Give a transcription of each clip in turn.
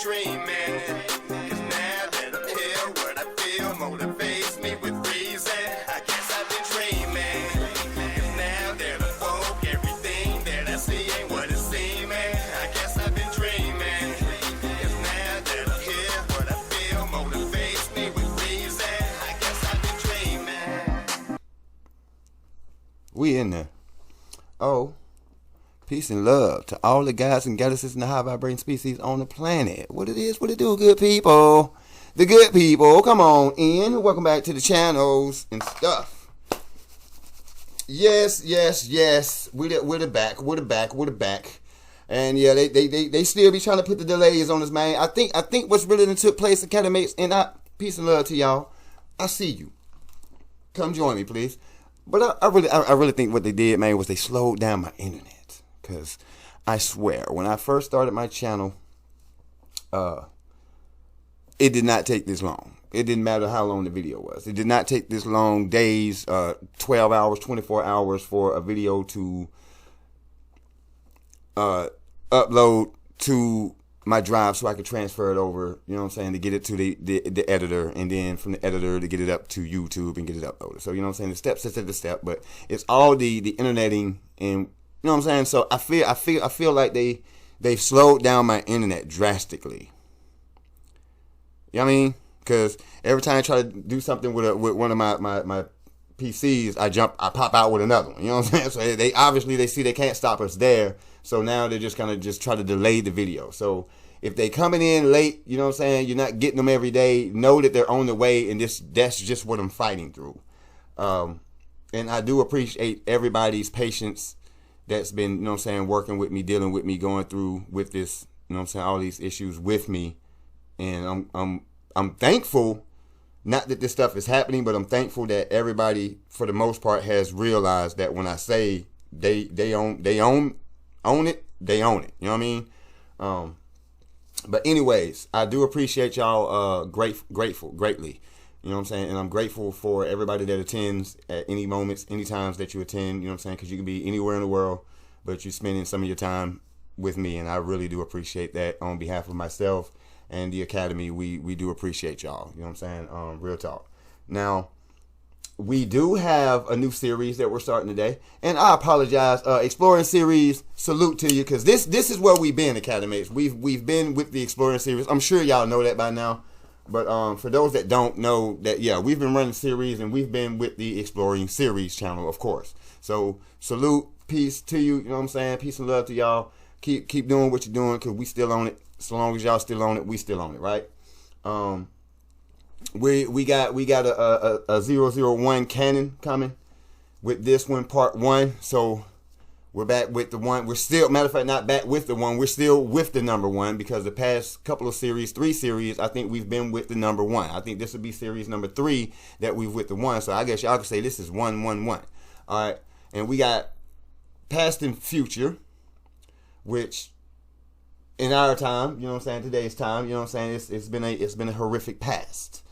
dreaming. 'Cause now that I'm here, what I feel motivates me with reason. I guess I've been dreaming. 'Cause now that I'm woke, everything that I see ain't what it seems. I guess I've been dreaming. 'Cause now that I'm here, what I feel motivates me with reason. I guess I've been dreaming. We in there. Oh, peace and love to all the guys and goddesses and the high vibrating species on the planet. What it is, what it do, good people. The good people, come on in. Welcome back to the channels and stuff. Yes. We're back. And yeah, they still be trying to put the delays on us, man. I think what's really done took place, academics, and peace and love to y'all. I see you. Come join me, please. But I really think what they did, man, was they slowed down my internet. Because I swear, when I first started my channel, it did not take this long. It didn't matter how long the video was. It did not take this long, days, 12 hours, 24 hours for a video to upload to my drive so I could transfer it over, you know what I'm saying, to get it to the editor, and then from the editor to get it up to YouTube and get it uploaded. So, you know what I'm saying, the steps is the step, but it's all the interneting, and you know what I'm saying. So I feel like they've slowed down my internet drastically. You know what I mean? Because every time I try to do something with one of my PCs, I pop out with another one. You know what I'm saying? So they obviously see they can't stop us there. So now they're just kind of just try to delay the video. So if they coming in late, you know what I'm saying, you're not getting them every day, know that they're on the way, and that's just what I'm fighting through. And I do appreciate everybody's patience that's been, you know what I'm saying, working with me, dealing with me, going through with this, you know what I'm saying, all these issues with me. And I'm thankful, not that this stuff is happening, but I'm thankful that everybody, for the most part, has realized that when I say they own it, they own it. You know what I mean? But anyways, I do appreciate y'all grateful greatly. You know what I'm saying? And I'm grateful for everybody that attends at any moments, any times that you attend, you know what I'm saying? Because you can be anywhere in the world, but you're spending some of your time with me, and I really do appreciate that on behalf of myself and the Academy. We do appreciate y'all. You know what I'm saying? Real talk. Now, we do have a new series that we're starting today, and I apologize. Exploring series, salute to you, because this is where we've been, Academics. We've been with the Exploring series. I'm sure y'all know that by now, but for those that don't know that, yeah, we've been running series, and we've been with the Exploring series channel, of course. So salute, peace to you. You know what I'm saying? Peace and love to y'all. Keep doing what you're doing, because we still on it. So long as y'all still on it, we still on it, right? We got a 001 canon coming with this one, part 1. So we're back with the one. We're still, matter of fact, not back with the one. We're still with the number 1, because the past couple of series, 3 series, I think we've been with the number 1. I think this will be series number 3 that we've with the 1. So I guess y'all could say this is 111. All right, and we got past and future, which in our time, you know what I'm saying, today's time, you know what I'm saying, it's been a horrific past.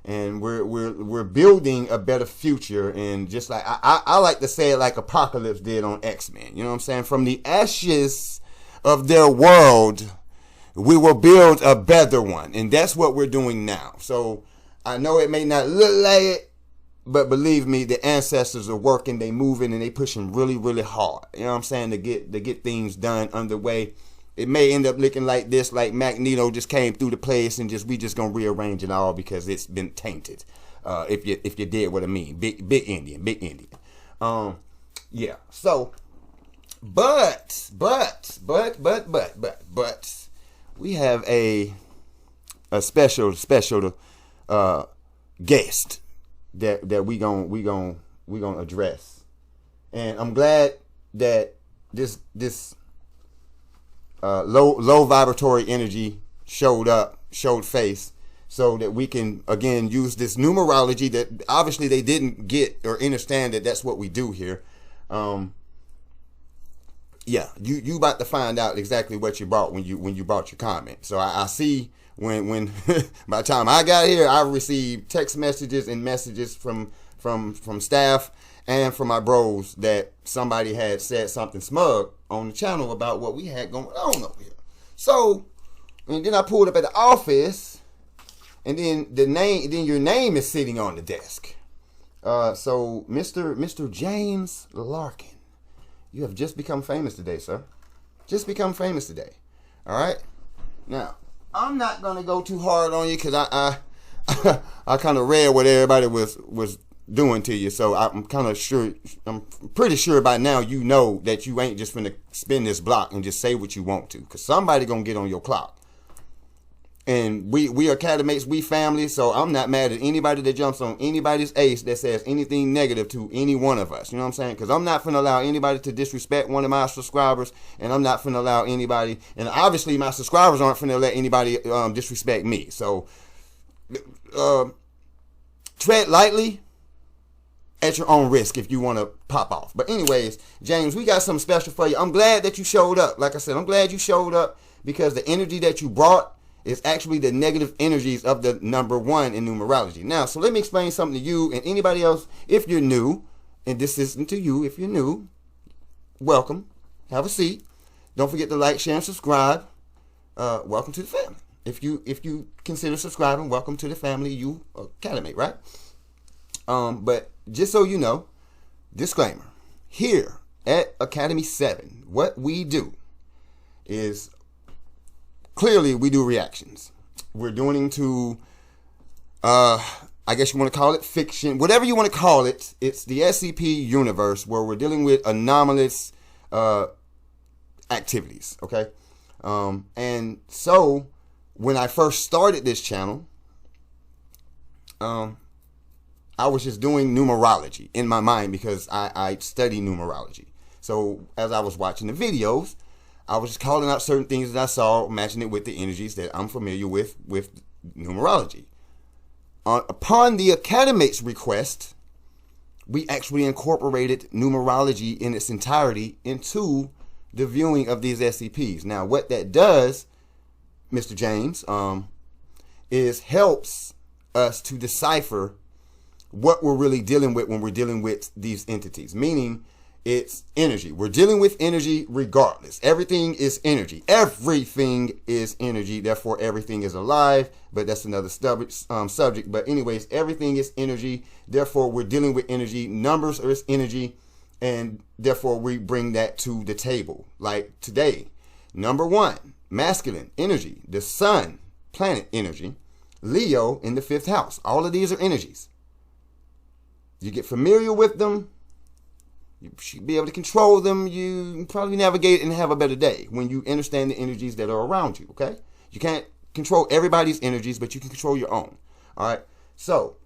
And we're building a better future, and just like I like to say it like Apocalypse did on X-Men. You know what I'm saying? From the ashes of their world, we will build a better one, and that's what we're doing now. So I know it may not look like it, but believe me, the ancestors are working, they moving, and they pushing really, really hard. You know what I'm saying? To get things done underway. It may end up looking like this, like Magneto just came through the place and we just gonna rearrange it all because it's been tainted. If you did what I mean, big Indian. Yeah. So, but we have a special guest that we gonna address, and I'm glad that this low vibratory energy showed face, so that we can again use this numerology that obviously they didn't get or understand that that's what we do here. Yeah, you about to find out exactly what you brought when you brought your comment. So I see when by the time I got here, I received text messages and messages from staff and from my bros that somebody had said something smug on the channel about what we had going on over here. So And then I pulled up at the office, and then your name is sitting on the desk. So Mr. James Larkin, you have just become famous today, sir. Just become famous today. All right. Now, I'm not gonna go too hard on you because I kind of read what everybody was doing to you. So I'm pretty sure by now you know that you ain't just finna spin this block and just say what you want to, because somebody gonna get on your clock. And we are academics, we family, so I'm not mad at anybody that jumps on anybody's ace that says anything negative to any one of us. You know what I'm saying? Because I'm not finna allow anybody to disrespect one of my subscribers, and I'm not finna allow anybody, and obviously my subscribers aren't finna let anybody disrespect me. So tread lightly at your own risk if you want to pop off. But anyways, James, we got something special for you. I'm glad that you showed up. Like I said, I'm glad you showed up because the energy that you brought is actually the negative energies of the number 1 in numerology. Now, so let me explain something to you and anybody else. If you're new, and this isn't to you, if you're new, welcome. Have a seat. Don't forget to like, share, and subscribe. Welcome to the family. If you consider subscribing, welcome to the family. You academy, right? But just so you know, disclaimer. Here at Academy 7, what we do is clearly we do reactions. We're doing to, I guess you want to call it fiction, whatever you want to call it. It's the SCP universe where we're dealing with anomalous activities, okay? And so when I first started this channel, I was just doing numerology in my mind because I study numerology. So as I was watching the videos, I was just calling out certain things that I saw, matching it with the energies that I'm familiar with numerology. Upon the academic's request, we actually incorporated numerology in its entirety into the viewing of these SCPs. Now, what that does, Mr. James, is helps us to decipher what we're really dealing with when we're dealing with these entities, meaning it's energy. We're dealing with energy regardless. Everything is energy. Everything is energy. Therefore, everything is alive. But that's another subject. But anyways, everything is energy. Therefore, we're dealing with energy. Numbers are energy. And therefore, we bring that to the table. Like today, number 1, masculine energy. The sun, planet energy. Leo in the 5th house. All of these are energies. You get familiar with them. You should be able to control them. You probably navigate and have a better day when you understand the energies that are around you, okay? You can't control everybody's energies, but you can control your own, all right? So,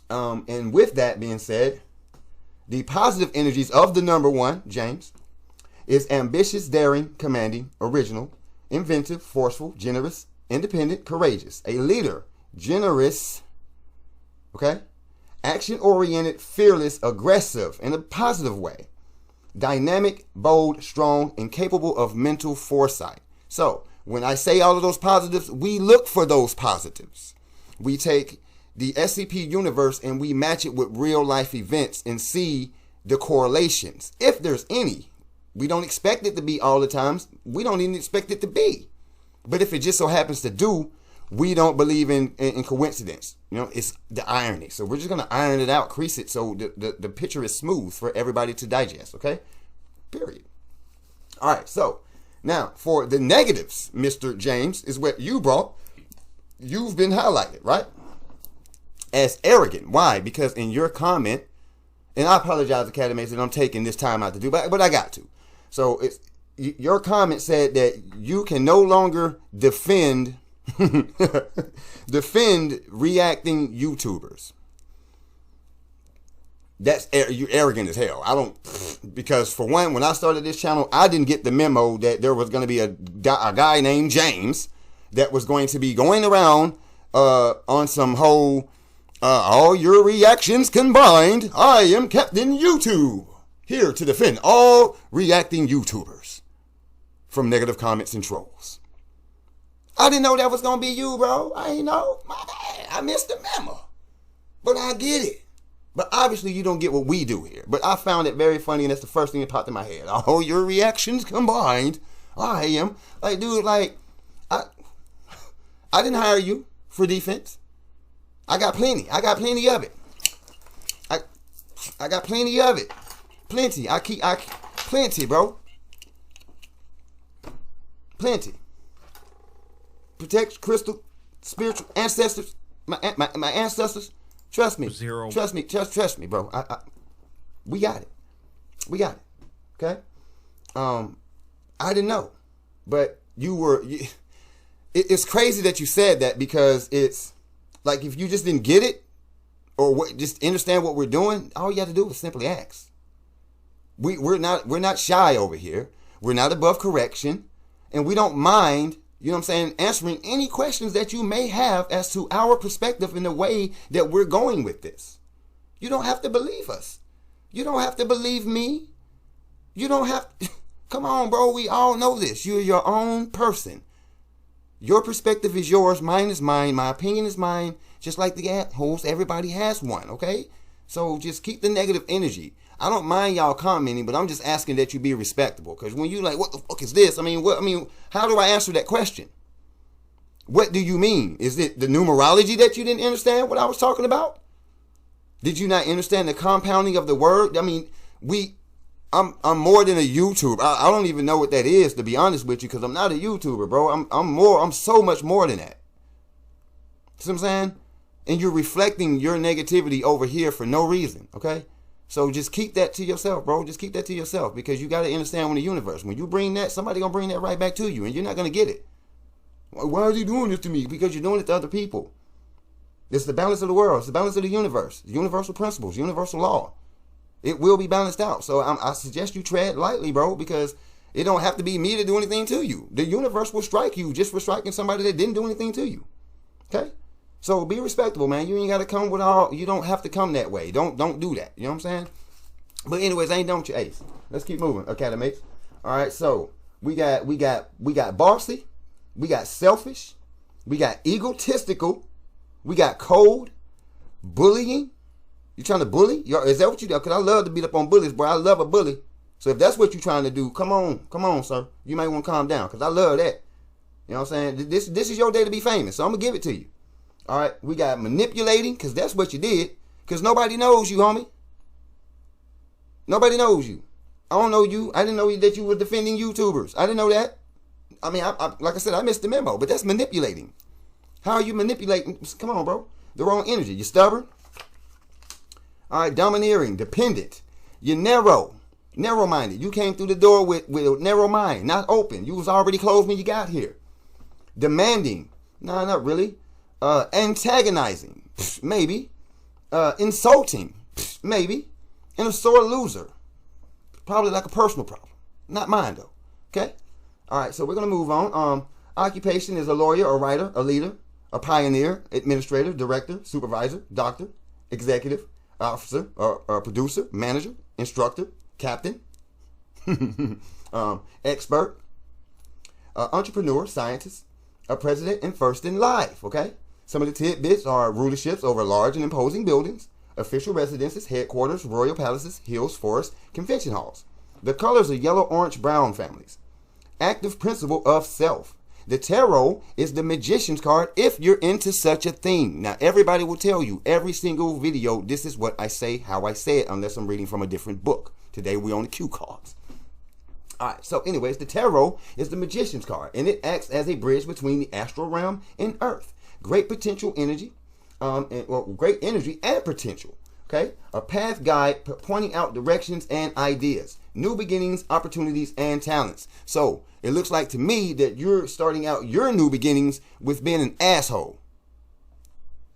and with that being said, the positive energies of the number 1, James, is ambitious, daring, commanding, original, inventive, forceful, generous, independent, courageous, a leader, generous, okay? Action-oriented, fearless, aggressive, in a positive way. Dynamic, bold, strong, and capable of mental foresight. So, when I say all of those positives, we look for those positives. We take the SCP universe and we match it with real-life events and see the correlations. If there's any. We don't expect it to be all the times. We don't even expect it to be. But if it just so happens to do, we don't believe in coincidence. You know, it's the irony. So we're just going to iron it out, crease it so the picture is smooth for everybody to digest, okay? Period. All right, so now for the negatives, Mr. James, is what you brought. You've been highlighted, right? As arrogant. Why? Because in your comment, and I apologize, academics, that I'm taking this time out to do, but I got to. So your comment said that you can no longer defend reacting YouTubers. That's you're arrogant as hell. I don't, because for one, when I started this channel, I didn't get the memo that there was going to be a guy named James that was going to be going around on some whole all your reactions combined. I am Captain YouTube, here to defend all reacting YouTubers from negative comments and trolls. I didn't know that was going to be you, bro. I ain't know. My bad. I missed the memo. But I get it. But obviously you don't get what we do here. But I found it very funny, and that's the first thing that popped in my head. All your reactions combined. I am. Like, dude, like, I didn't hire you for defense. I got plenty. I got plenty of it. I got plenty of it. Plenty. Plenty, bro. Plenty. Protect crystal, spiritual ancestors. My ancestors. Trust me. Zero. Trust me. Trust me, bro. We got it. We got it. Okay. I didn't know, but you were. It's crazy that you said that, because it's like, if you just didn't get it, or just understand what we're doing, all you have to do is simply ask. We're not shy over here. We're not above correction, and we don't mind, you know what I'm saying, answering any questions that you may have as to our perspective in the way that we're going with this. You don't have to believe us. You don't have to believe me. You don't have come on, bro. We all know this. You're your own person. Your perspective is yours. Mine is mine. My opinion is mine. Just like the host, everybody has one, okay? So just keep the negative energy. I don't mind y'all commenting, but I'm just asking that you be respectable. Because when you like, what the fuck is this? How do I answer that question? What do you mean? Is it the numerology that you didn't understand what I was talking about? Did you not understand the compounding of the word? I'm more than a YouTuber. I don't even know what that is, to be honest with you, because I'm not a YouTuber, bro. I'm so much more than that. See what I'm saying? And you're reflecting your negativity over here for no reason, okay? So just keep that to yourself, bro. Just keep that to yourself, because you got to understand, when the universe, when you bring that, somebody going to bring that right back to you, and you're not going to get it. Why is he doing this to me? Because you're doing it to other people. It's the balance of the world. It's the balance of the universe. Universal principles, universal law. It will be balanced out. So I suggest you tread lightly, bro, because it don't have to be me to do anything to you. The universe will strike you just for striking somebody that didn't do anything to you. Okay? So be respectable, man. You ain't got to come with all. You don't have to come that way. Don't do that. You know what I'm saying? But anyways, ain't don't you ace. Let's keep moving, academics. All right. So we got bossy, we got selfish, we got egotistical, we got cold, bullying. You trying to bully? Is that what you do? Because I love to beat up on bullies, bro. I love a bully. So if that's what you're trying to do, come on, sir. You might want to calm down, because I love that. You know what I'm saying? This is your day to be famous, so I'm going to give it to you. All right, we got manipulating, because that's what you did. Because nobody knows you, homie. Nobody knows you. I don't know you. I didn't know that you were defending YouTubers. I didn't know that. Like I said, I missed the memo, but that's manipulating. How are you manipulating? Come on, bro. The wrong energy. You're stubborn. All right, domineering, dependent. You're narrow-minded. You came through the door with a narrow mind, not open. You was already closed when you got here. Demanding. No, not really. Antagonizing, maybe. Insulting, maybe. And a sore loser. Probably like a personal problem. Not mine, though. Okay? All right, so we're going to move on. Occupation is a lawyer, a writer, a leader, a pioneer, administrator, director, supervisor, doctor, executive, officer, or producer, manager, instructor, captain, expert, entrepreneur, scientist, a president, and first in life, okay? Some of the tidbits are rulerships over large and imposing buildings, official residences, headquarters, royal palaces, hills, forests, convention halls. The colors are yellow, orange, brown families. Active principle of self. The tarot is the magician's card if you're into such a thing. Now, everybody will tell you every single video, this is what I say, how I say it, unless I'm reading from a different book. Today, we're on the cue cards. All right, so anyways, the tarot is the magician's card, and it acts as a bridge between the astral realm and Earth. Great potential energy, great energy and potential, okay? A path guide pointing out directions and ideas, new beginnings, opportunities, and talents. So, it looks like to me that you're starting out your new beginnings with being an asshole.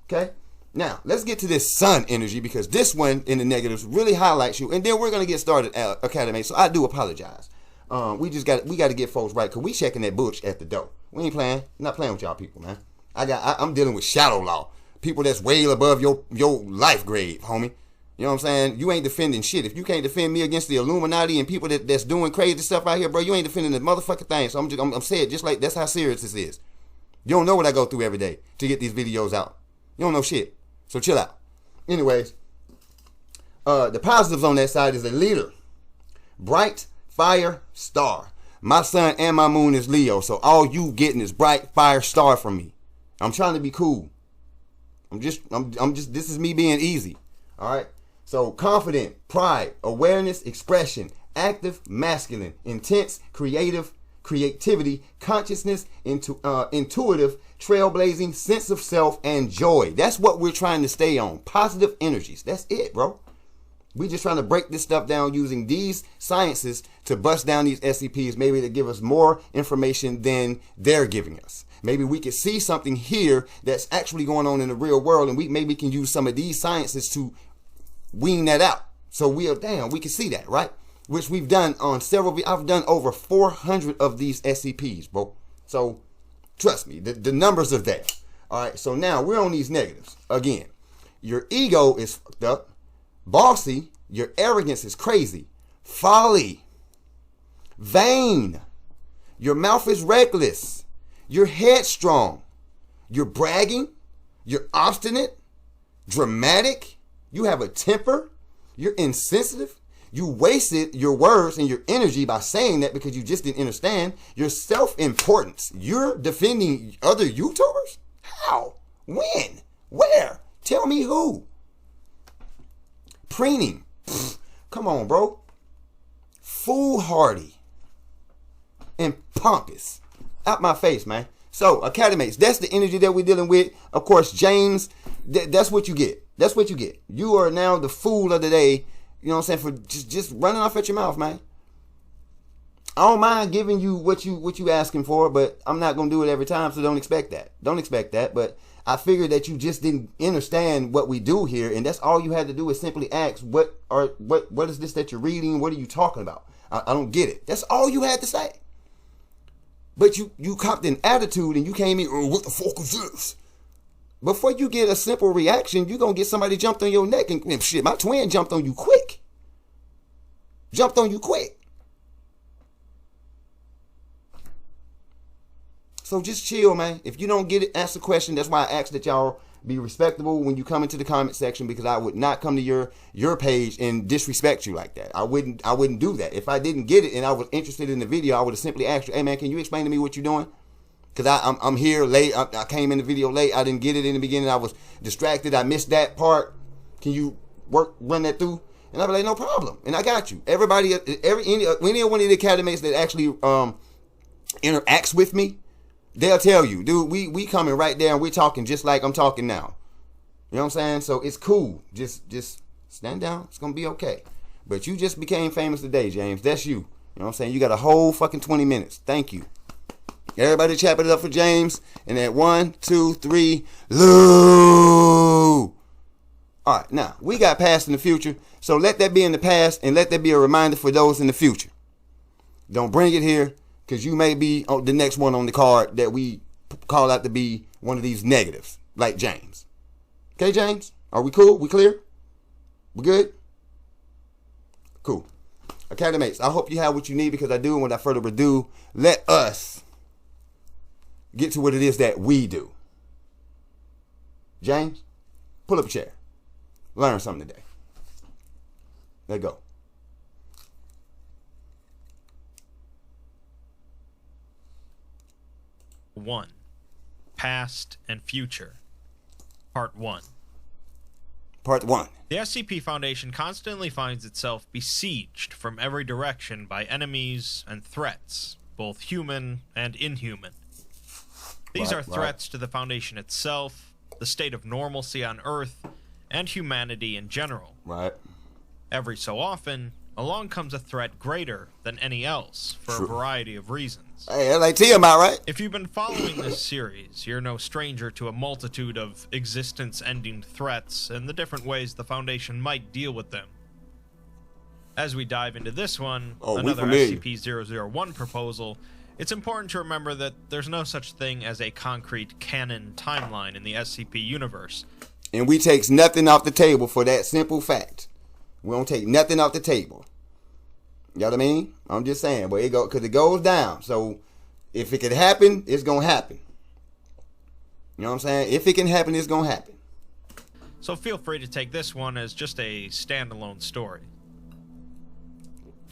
Okay? Now, let's get to this sun energy, because this one in the negatives really highlights you. And then we're going to get started, Academy. So I do apologize. We got to get folks right, because we checking that bush at the door. We ain't playing. Not playing with y'all people, man. I'm dealing with shadow law. People that's way above your life grade, homie. You know what I'm saying? You ain't defending shit. If you can't defend me against the Illuminati and people that's doing crazy stuff out here, bro, you ain't defending the motherfucking thing. So I'm saying just like that's how serious this is. You don't know what I go through every day to get these videos out. You don't know shit. So chill out. Anyways, the positives on that side is a leader. Bright fire star. My sun and my moon is Leo, so all you getting is bright fire star from me. I'm trying to be cool. I'm just, this is me being easy. All right. So confident, pride, awareness, expression, active, masculine, intense, creativity, consciousness, intuitive, trailblazing, sense of self, and joy. That's what we're trying to stay on. Positive energies. That's it, bro. We just trying to break this stuff down using these sciences to bust down these SCPs, maybe to give us more information than they're giving us. Maybe we could see something here that's actually going on in the real world, and we maybe can use some of these sciences to wean that out. So we can see that, right? Which we've done on several. I've done over 400 of these SCPs, bro. So trust me, the numbers are there. All right. So now we're on these negatives again. Your ego is fucked up. Bossy, your arrogance is crazy. Folly, vain, your mouth is reckless, you're headstrong, you're bragging, you're obstinate, dramatic, you have a temper, you're insensitive, you wasted your words and your energy by saying that because you just didn't understand your self-importance. You're defending other YouTubers? How? When? Where? Tell me who. Preening. Pfft, come on, bro. Foolhardy and pompous. Out my face, man. So, Academates, that's the energy that we're dealing with. Of course, James, that's what you get. That's what you get. You are now the fool of the day, you know what I'm saying, for just running off at your mouth, man. I don't mind giving you what you asking for, but I'm not going to do it every time, so don't expect that. Don't expect that, but I figured that you just didn't understand what we do here, and that's all you had to do is simply ask, what is this that you're reading? What are you talking about? I don't get it. That's all you had to say. But you copped an attitude and you came in, oh, what the fuck is this? Before you get a simple reaction, you're going to get somebody jumped on your neck, and shit, my twin jumped on you quick. Jumped on you quick. So just chill, man. If you don't get it, ask the question. That's why I ask that y'all be respectable when you come into the comment section, because I would not come to your page and disrespect you like that. I wouldn't do that. If I didn't get it and I was interested in the video, I would have simply asked you, hey man, can you explain to me what you're doing? Because I'm here late. I came in the video late. I didn't get it in the beginning. I was distracted. I missed that part. Can you run that through? And I'll be like, no problem. And I got you. Everybody, any one of the academics that actually interacts with me, they'll tell you, dude, we coming right there and we're talking just like I'm talking now. You know what I'm saying? So it's cool. Just stand down. It's going to be okay. But you just became famous today, James. That's you. You know what I'm saying? You got a whole fucking 20 minutes. Thank you. Everybody chap it up for James. And at 1, 2, 3, Lou. All right, now, we got past in the future. So let that be in the past and let that be a reminder for those in the future. Don't bring it here, because you may be the next one on the card that we call out to be one of these negatives, like James. Okay, James? Are we cool? We clear? We good? Cool. Academates, I hope you have what you need, because I do. And without further ado, let us get to what it is that we do. James, pull up a chair. Learn something today. Let's go. One, Past and Future, Part 1. Part 1. The SCP Foundation constantly finds itself besieged from every direction by enemies and threats, both human and inhuman. These are threats to the Foundation itself, the state of normalcy on Earth, and humanity in general. Right. Every so often, along comes a threat greater than any else for a variety of reasons. Hey, LAT, am I right? If you've been following this series, you're no stranger to a multitude of existence-ending threats and the different ways the Foundation might deal with them. As we dive into this one, another SCP-001 proposal, it's important to remember that there's no such thing as a concrete canon timeline in the SCP universe. And we takes nothing off the table for that simple fact. We don't take nothing off the table. You know what I mean? I'm just saying, but because it goes down. So if it could happen, it's gonna happen. You know what I'm saying? If it can happen, it's gonna happen. So feel free to take this one as just a standalone story.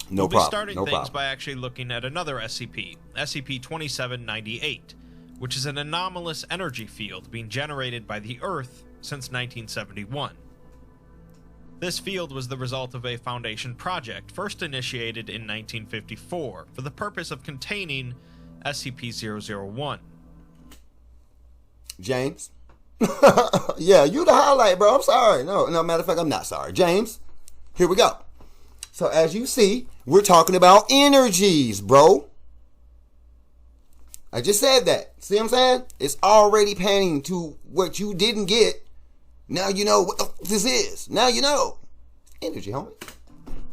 No problem. We'll be starting things by actually looking at another SCP, SCP-2798, which is an anomalous energy field being generated by the Earth since 1971. This field was the result of a Foundation project first initiated in 1954 for the purpose of containing SCP-001. James? Yeah, you the highlight, bro. I'm sorry. No, matter of fact, I'm not sorry. James, here we go. So as you see, we're talking about energies, bro. I just said that. See what I'm saying? It's already panning to what you didn't get. Now you know what this is. Now you know. Energy, homie.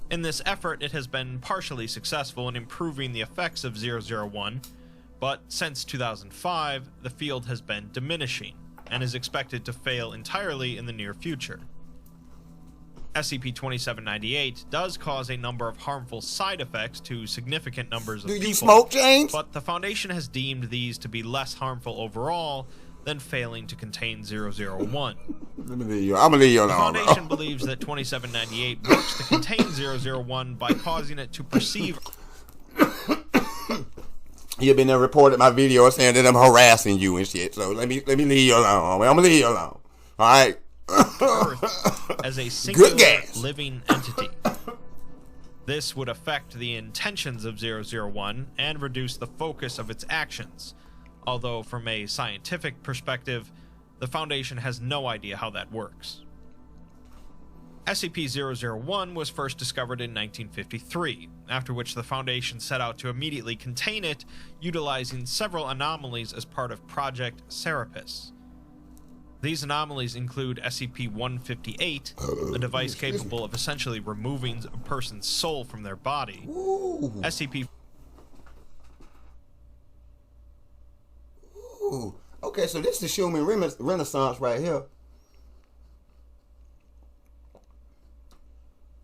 In this effort, it has been partially successful in improving the effects of 001, but since 2005, the field has been diminishing and is expected to fail entirely in the near future. SCP-2798 does cause a number of harmful side effects to significant numbers of people. Do you smoke, James? But the Foundation has deemed these to be less harmful overall than failing to contain 001. I'm gonna leave you alone. The Foundation believes that 2798 works to contain 001 by causing it to perceive... You've been there reported my video saying that I'm harassing you and shit, so let me leave you alone. I'm gonna leave you alone. Alright? Earth as a singular living entity. This would affect the intentions of 001 and reduce the focus of its actions, although from a scientific perspective, the Foundation has no idea how that works. SCP-001 was first discovered in 1953, after which the Foundation set out to immediately contain it, utilizing several anomalies as part of Project Serapis. These anomalies include SCP-158, a device capable of essentially removing a person's soul from their body. Ooh. SCP... Ooh. Okay, so this is the Schumann Renaissance right here.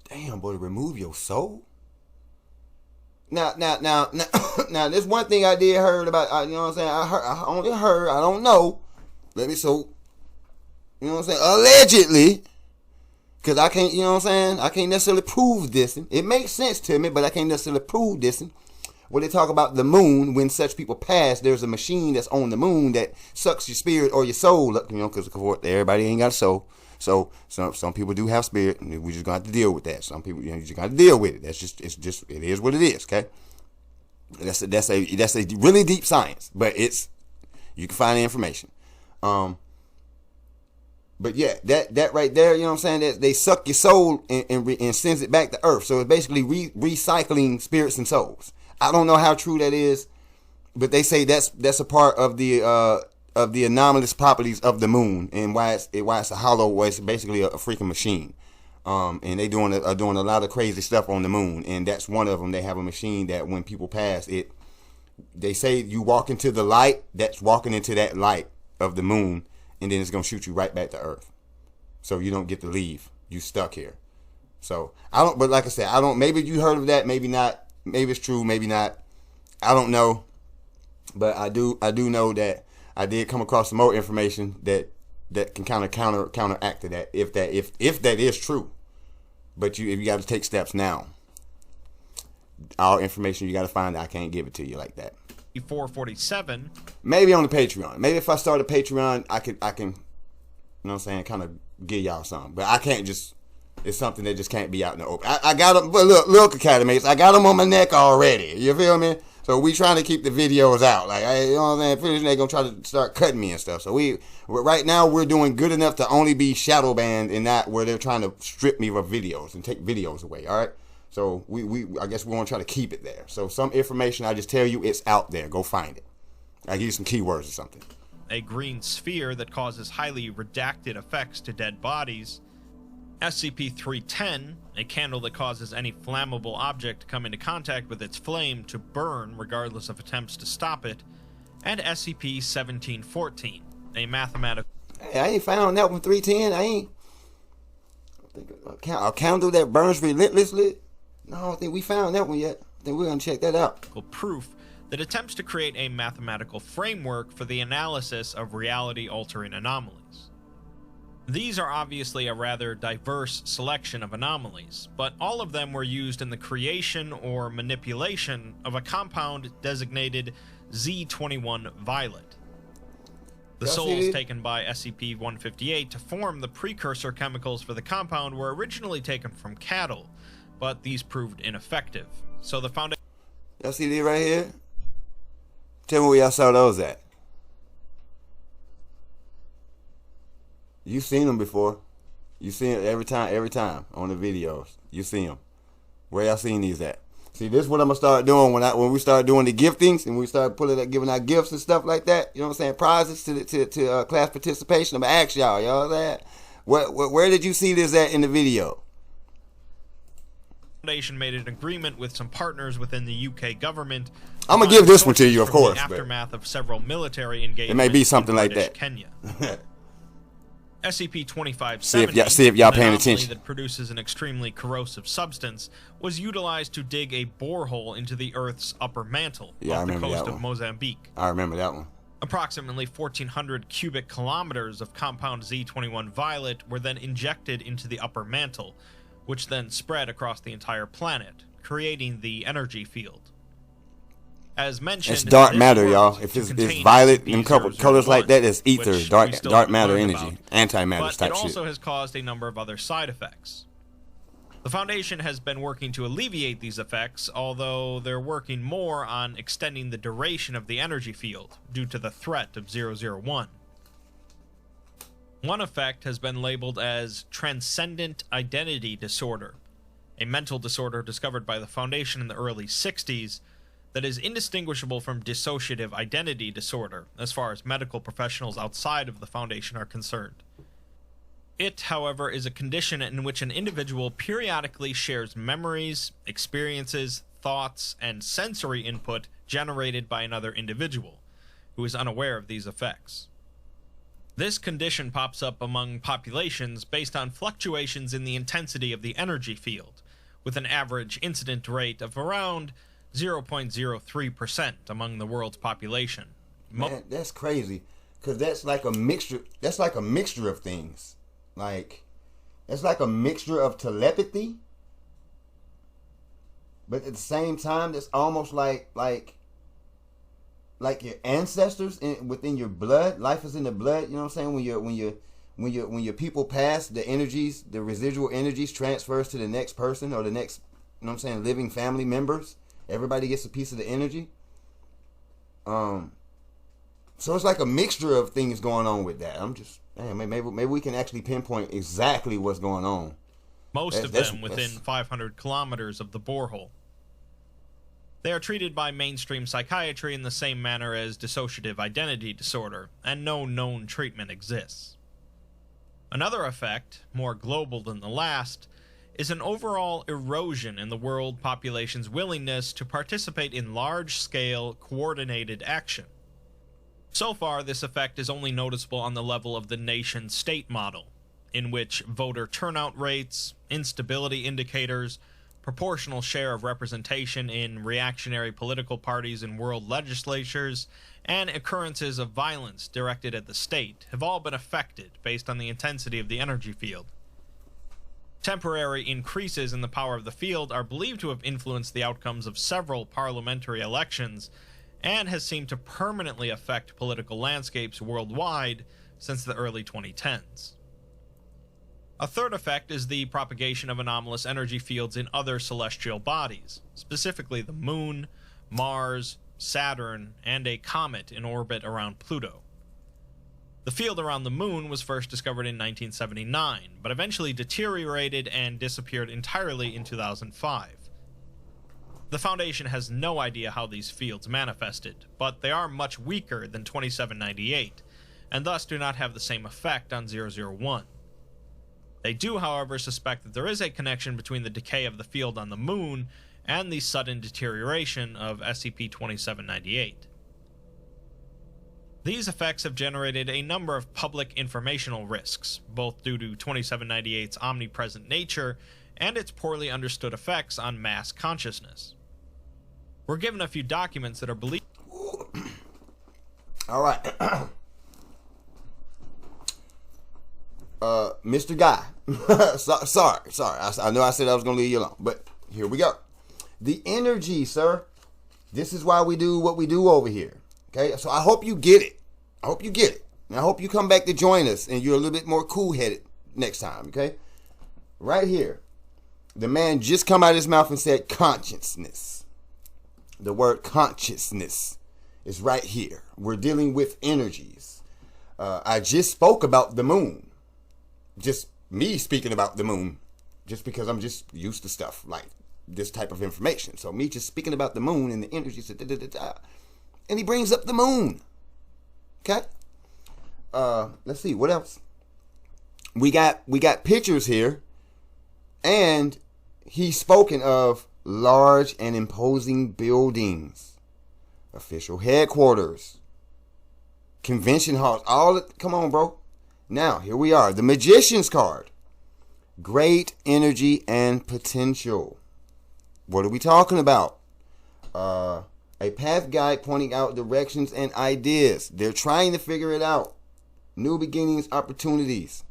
Damn, boy, to remove your soul? Now, there's one thing I did heard about, you know what I'm saying? I only heard, I don't know. You know what I'm saying? Allegedly. Because I can't, you know what I'm saying? I can't necessarily prove this. It makes sense to me, but I can't necessarily prove this. When they talk about the moon, when such people pass, there's a machine that's on the moon that sucks your spirit or your soul. You know, because everybody ain't got a soul. So some people do have spirit, and we just got to deal with that. Some people, you know, you just got to deal with it. It is what it is. Okay, that's a really deep science, but you can find the information. But yeah, that right there, you know what I'm saying? That they suck your soul and sends it back to Earth. So it's basically recycling spirits and souls. I don't know how true that is, but they say that's a part of the anomalous properties of the moon, and why it's a hollow, why it's basically a freaking machine. And they doing a lot of crazy stuff on the moon, and that's one of them. They have a machine that when people pass it, they say you walk into the light, that's walking into that light of the moon, and then it's gonna shoot you right back to Earth. So you don't get to leave. You stuck here. So but like I said, maybe you heard of that, maybe not. Maybe it's true, maybe not. I don't know. But I do know that I did come across some more information that can kind of counteract to that, if that is true. But if you got to take steps now. All information you got to find, I can't give it to you like that. 447. Maybe on the Patreon. Maybe if I start a Patreon, I can, you know what I'm saying, kind of give y'all something. But I can't just. It's something that just can't be out in the open. I got them, but look, Academy, I got them on my neck already. You feel me? So we trying to keep the videos out. Like, you know what I'm saying? They're gonna try to start cutting me and stuff. So right now we're doing good enough to only be shadow banned, and not where they're trying to strip me of videos and take videos away. All right. So I guess we want to try to keep it there. So some information I just tell you, it's out there. Go find it. I give you some keywords or something. A green sphere that causes highly redacted effects to dead bodies. SCP-310, a candle that causes any flammable object to come into contact with its flame to burn regardless of attempts to stop it, and SCP-1714, a mathematical... Hey, I ain't found that one, 310. I ain't... A candle that burns relentlessly? No, I don't think we found that one yet. I think we're going to check that out. ...proof that attempts to create a mathematical framework for the analysis of reality-altering anomalies. These are obviously a rather diverse selection of anomalies, but all of them were used in the creation or manipulation of a compound designated Z21 Violet. The souls taken by SCP-158 to form the precursor chemicals for the compound were originally taken from cattle, but these proved ineffective. So the Foundation... Y'all see these right here? Tell me where y'all saw those at. You seen them before. You see it every time on the videos. You see them. Where y'all seen these at? See, this is what I'm gonna start doing when we start doing the giftings and we start giving out gifts and stuff like that. You know what I'm saying? Prizes to class participation. I'm gonna ask y'all that. Where did you see this at in the video? Foundation made an agreement with some partners within the UK government. I'm gonna give this one to you, of course. The aftermath of several military engagements. It may be something like British that. Kenya. SCP-2570, see if y'all paying attention. That produces an extremely corrosive substance, was utilized to dig a borehole into the Earth's upper mantle off the coast of Mozambique. I remember that one. Approximately 1,400 cubic kilometers of compound Z21 violet were then injected into the upper mantle, which then spread across the entire planet, creating the energy field. As mentioned, it's dark matter, y'all. If it's violet and colors like that, it's ether, dark matter energy, antimatter type shit. But it also has caused a number of other side effects. The Foundation has been working to alleviate these effects, although they're working more on extending the duration of the energy field due to the threat of 001. One effect has been labeled as transcendent identity disorder, a mental disorder discovered by the Foundation in the early 60s that is indistinguishable from dissociative identity disorder as far as medical professionals outside of the Foundation are concerned. It, however, is a condition in which an individual periodically shares memories, experiences, thoughts, and sensory input generated by another individual, who is unaware of these effects. This condition pops up among populations based on fluctuations in the intensity of the energy field, with an average incident rate of around 0.03% among the world's population. Man, that's crazy, because that's like a mixture. That's like a mixture of things. Like, it's like a mixture of telepathy, but at the same time, it's almost like your ancestors within your blood. Life is in the blood. You know what I'm saying? When your people pass, the energies, the residual energies, transfers to the next person or the next, you know what I'm saying, living family members. Everybody gets a piece of the energy. So it's like a mixture of things going on with that. I'm just, man, maybe we can actually pinpoint exactly what's going on. Most of them within 500 kilometers of the borehole. They are treated by mainstream psychiatry in the same manner as dissociative identity disorder, and no known treatment exists. Another effect, more global than the last, is an overall erosion in the world population's willingness to participate in large-scale, coordinated action. So far, this effect is only noticeable on the level of the nation-state model, in which voter turnout rates, instability indicators, proportional share of representation in reactionary political parties in world legislatures, and occurrences of violence directed at the state have all been affected based on the intensity of the energy field. Temporary increases in the power of the field are believed to have influenced the outcomes of several parliamentary elections and has seemed to permanently affect political landscapes worldwide since the early 2010s. A third effect is the propagation of anomalous energy fields in other celestial bodies, specifically the Moon, Mars, Saturn, and a comet in orbit around Pluto. The field around the Moon was first discovered in 1979, but eventually deteriorated and disappeared entirely in 2005. The Foundation has no idea how these fields manifested, but they are much weaker than 2798, and thus do not have the same effect on 001. They do, however, suspect that there is a connection between the decay of the field on the Moon and the sudden deterioration of SCP-2798. These effects have generated a number of public informational risks, both due to 2798's omnipresent nature and its poorly understood effects on mass consciousness. We're given a few documents that are believed... All right. Mr. Guy. sorry. I know I said I was going to leave you alone, but here we go. The energy, sir. This is why we do what we do over here. Okay, so I hope you get it. And I hope you come back to join us and you're a little bit more cool-headed next time, okay? Right here. The man just come out of his mouth and said consciousness. The word consciousness is right here. We're dealing with energies. I just spoke about the moon. Just me speaking about the moon. Just because I'm just used to stuff like this type of information. So me just speaking about the moon and the energies. And he brings up the moon. Okay? Let's see. What else? We got pictures here. And he's spoken of large and imposing buildings, official headquarters, convention halls, come on, bro. Now, here we are. The Magician's card. Great energy and potential. What are we talking about? A path guide pointing out directions and ideas. They're trying to figure it out. New beginnings, opportunities.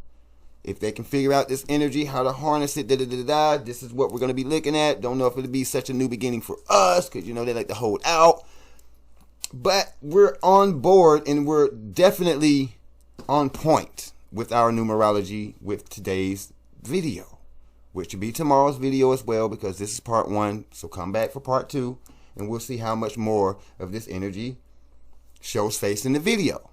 If they can figure out this energy, how to harness it, this is what we're going to be looking at. Don't know if it'll be such a new beginning for us, because, they like to hold out. But we're on board, and we're definitely on point with our numerology with today's video, which will be tomorrow's video as well, because this is part 1. So come back for part 2, and we'll see how much more of this energy shows face in the video.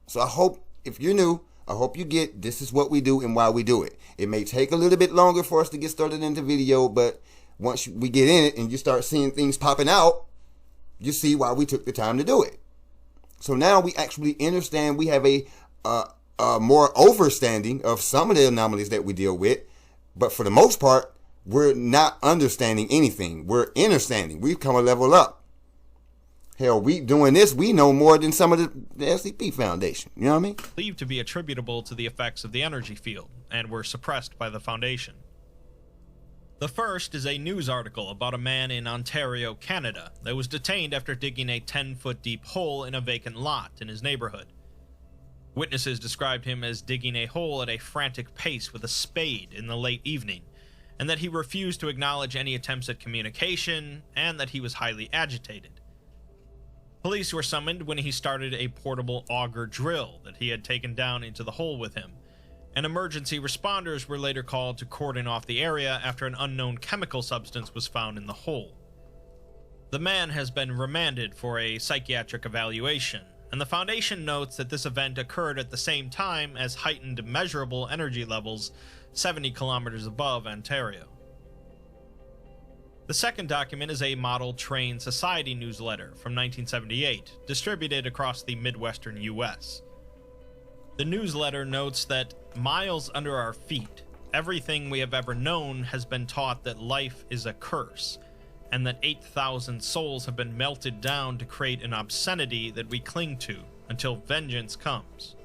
So I hope, if you're new, I hope you get this is what we do and why we do it. It may take a little bit longer for us to get started into video, but once we get in it and you start seeing things popping out, you see why we took the time to do it. So now we actually understand, we have a more overstanding of some of the anomalies that we deal with, but for the most part, we're not understanding anything. We're understanding. We've come a level up. Hell, we doing this, we know more than some of the SCP Foundation. You know what I mean? Believed to be attributable to the effects of the energy field, and were suppressed by the Foundation. The first is a news article about a man in Ontario, Canada, that was detained after digging a 10-foot deep hole in a vacant lot in his neighborhood. Witnesses described him as digging a hole at a frantic pace with a spade in the late evening, and that he refused to acknowledge any attempts at communication, and that he was highly agitated. Police were summoned when he started a portable auger drill that he had taken down into the hole with him, and emergency responders were later called to cordon off the area after an unknown chemical substance was found in the hole. The man has been remanded for a psychiatric evaluation, and the Foundation notes that this event occurred at the same time as heightened measurable energy levels 70 kilometers above Ontario. The second document is a Model Train Society newsletter from 1978, distributed across the Midwestern U.S. The newsletter notes that miles under our feet, everything we have ever known has been taught that life is a curse, and that 8,000 souls have been melted down to create an obscenity that we cling to until vengeance comes.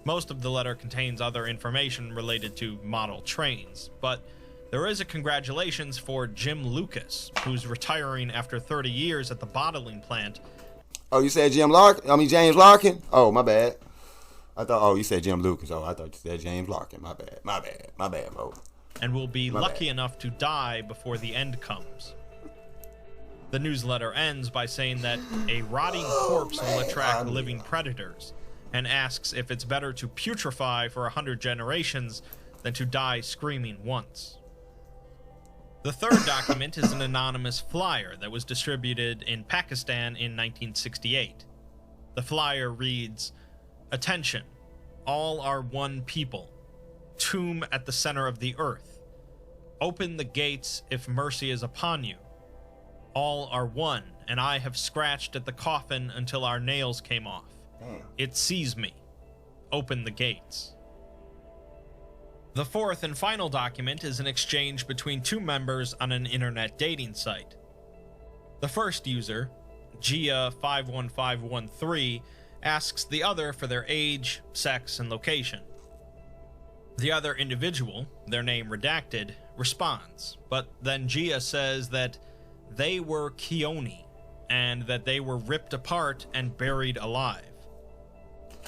Most of the letter contains other information related to model trains, but there is a congratulations for Jim Lucas, who's retiring after 30 years at the bottling plant. Oh, you said James Larkin? Oh, my bad. You said Jim Lucas. Oh, I thought you said James Larkin. My bad, bro. And will be lucky enough to die before the end comes. The newsletter ends by saying that a rotting corpse will attract living predators, and asks if it's better to putrefy for 100 generations than to die screaming once. The third document is an anonymous flyer that was distributed in Pakistan in 1968. The flyer reads, "Attention, all are one people. Tomb at the center of the earth. Open the gates if mercy is upon you. All are one, and I have scratched at the coffin until our nails came off. It sees me. Open the gates." The fourth and final document is an exchange between two members on an internet dating site. The first user, Gia51513, asks the other for their age, sex, and location. The other individual, their name redacted, responds, but then Gia says that they were Keone, and that they were ripped apart and buried alive.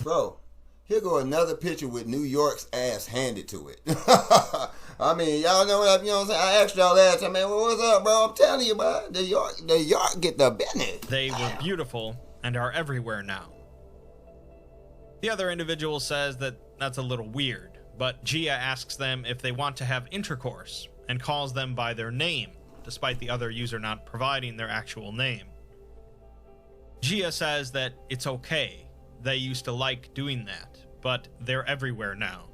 Bro, here go another picture with New York's ass handed to it. I mean, y'all know what I'm saying? I asked y'all last time, man, what's up, bro? I'm telling you, bro. New York get the business. They were beautiful and are everywhere now. The other individual says that that's a little weird, but Gia asks them if they want to have intercourse and calls them by their name, despite the other user not providing their actual name. Gia says that it's okay, they used to like doing that, but they're everywhere now.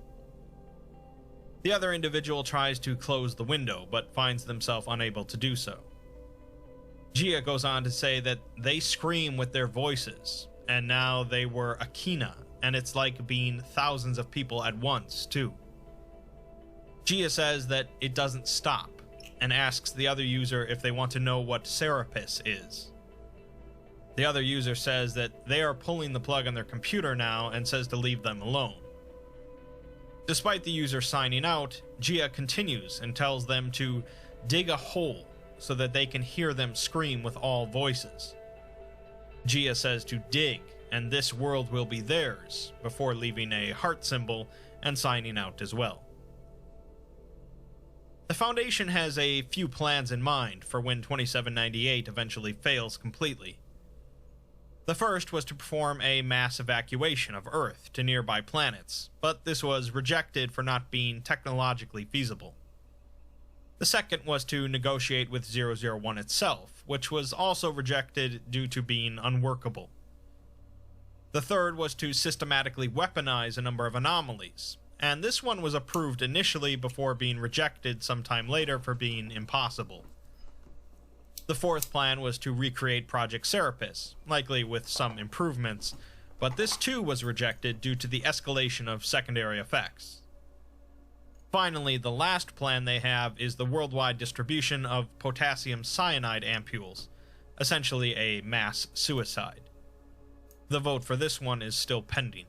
The other individual tries to close the window, but finds themselves unable to do so. Gia goes on to say that they scream with their voices, and now they were Akina, and it's like being thousands of people at once, too. Gia says that it doesn't stop, and asks the other user if they want to know what Serapis is. The other user says that they are pulling the plug on their computer now and says to leave them alone. Despite the user signing out, Gia continues and tells them to dig a hole so that they can hear them scream with all voices. Gia says to dig, and this world will be theirs, before leaving a heart symbol and signing out as well. The Foundation has a few plans in mind for when 2798 eventually fails completely. The first was to perform a mass evacuation of Earth to nearby planets, but this was rejected for not being technologically feasible. The second was to negotiate with 001 itself, which was also rejected due to being unworkable. The third was to systematically weaponize a number of anomalies, and this one was approved initially before being rejected sometime later for being impossible. The fourth plan was to recreate Project Serapis, likely with some improvements, but this too was rejected due to the escalation of secondary effects. Finally, the last plan they have is the worldwide distribution of potassium cyanide ampules, essentially a mass suicide. The vote for this one is still pending.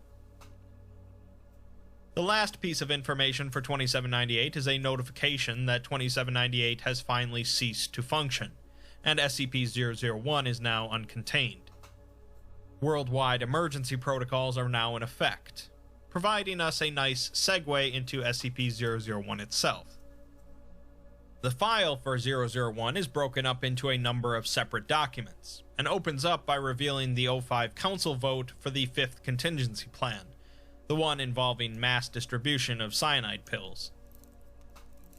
The last piece of information for 2798 is a notification that 2798 has finally ceased to function, and SCP-001 is now uncontained. Worldwide emergency protocols are now in effect, providing us a nice segue into SCP-001 itself. The file for 001 is broken up into a number of separate documents, and opens up by revealing the O5 Council vote for the 5th contingency plan, the one involving mass distribution of cyanide pills.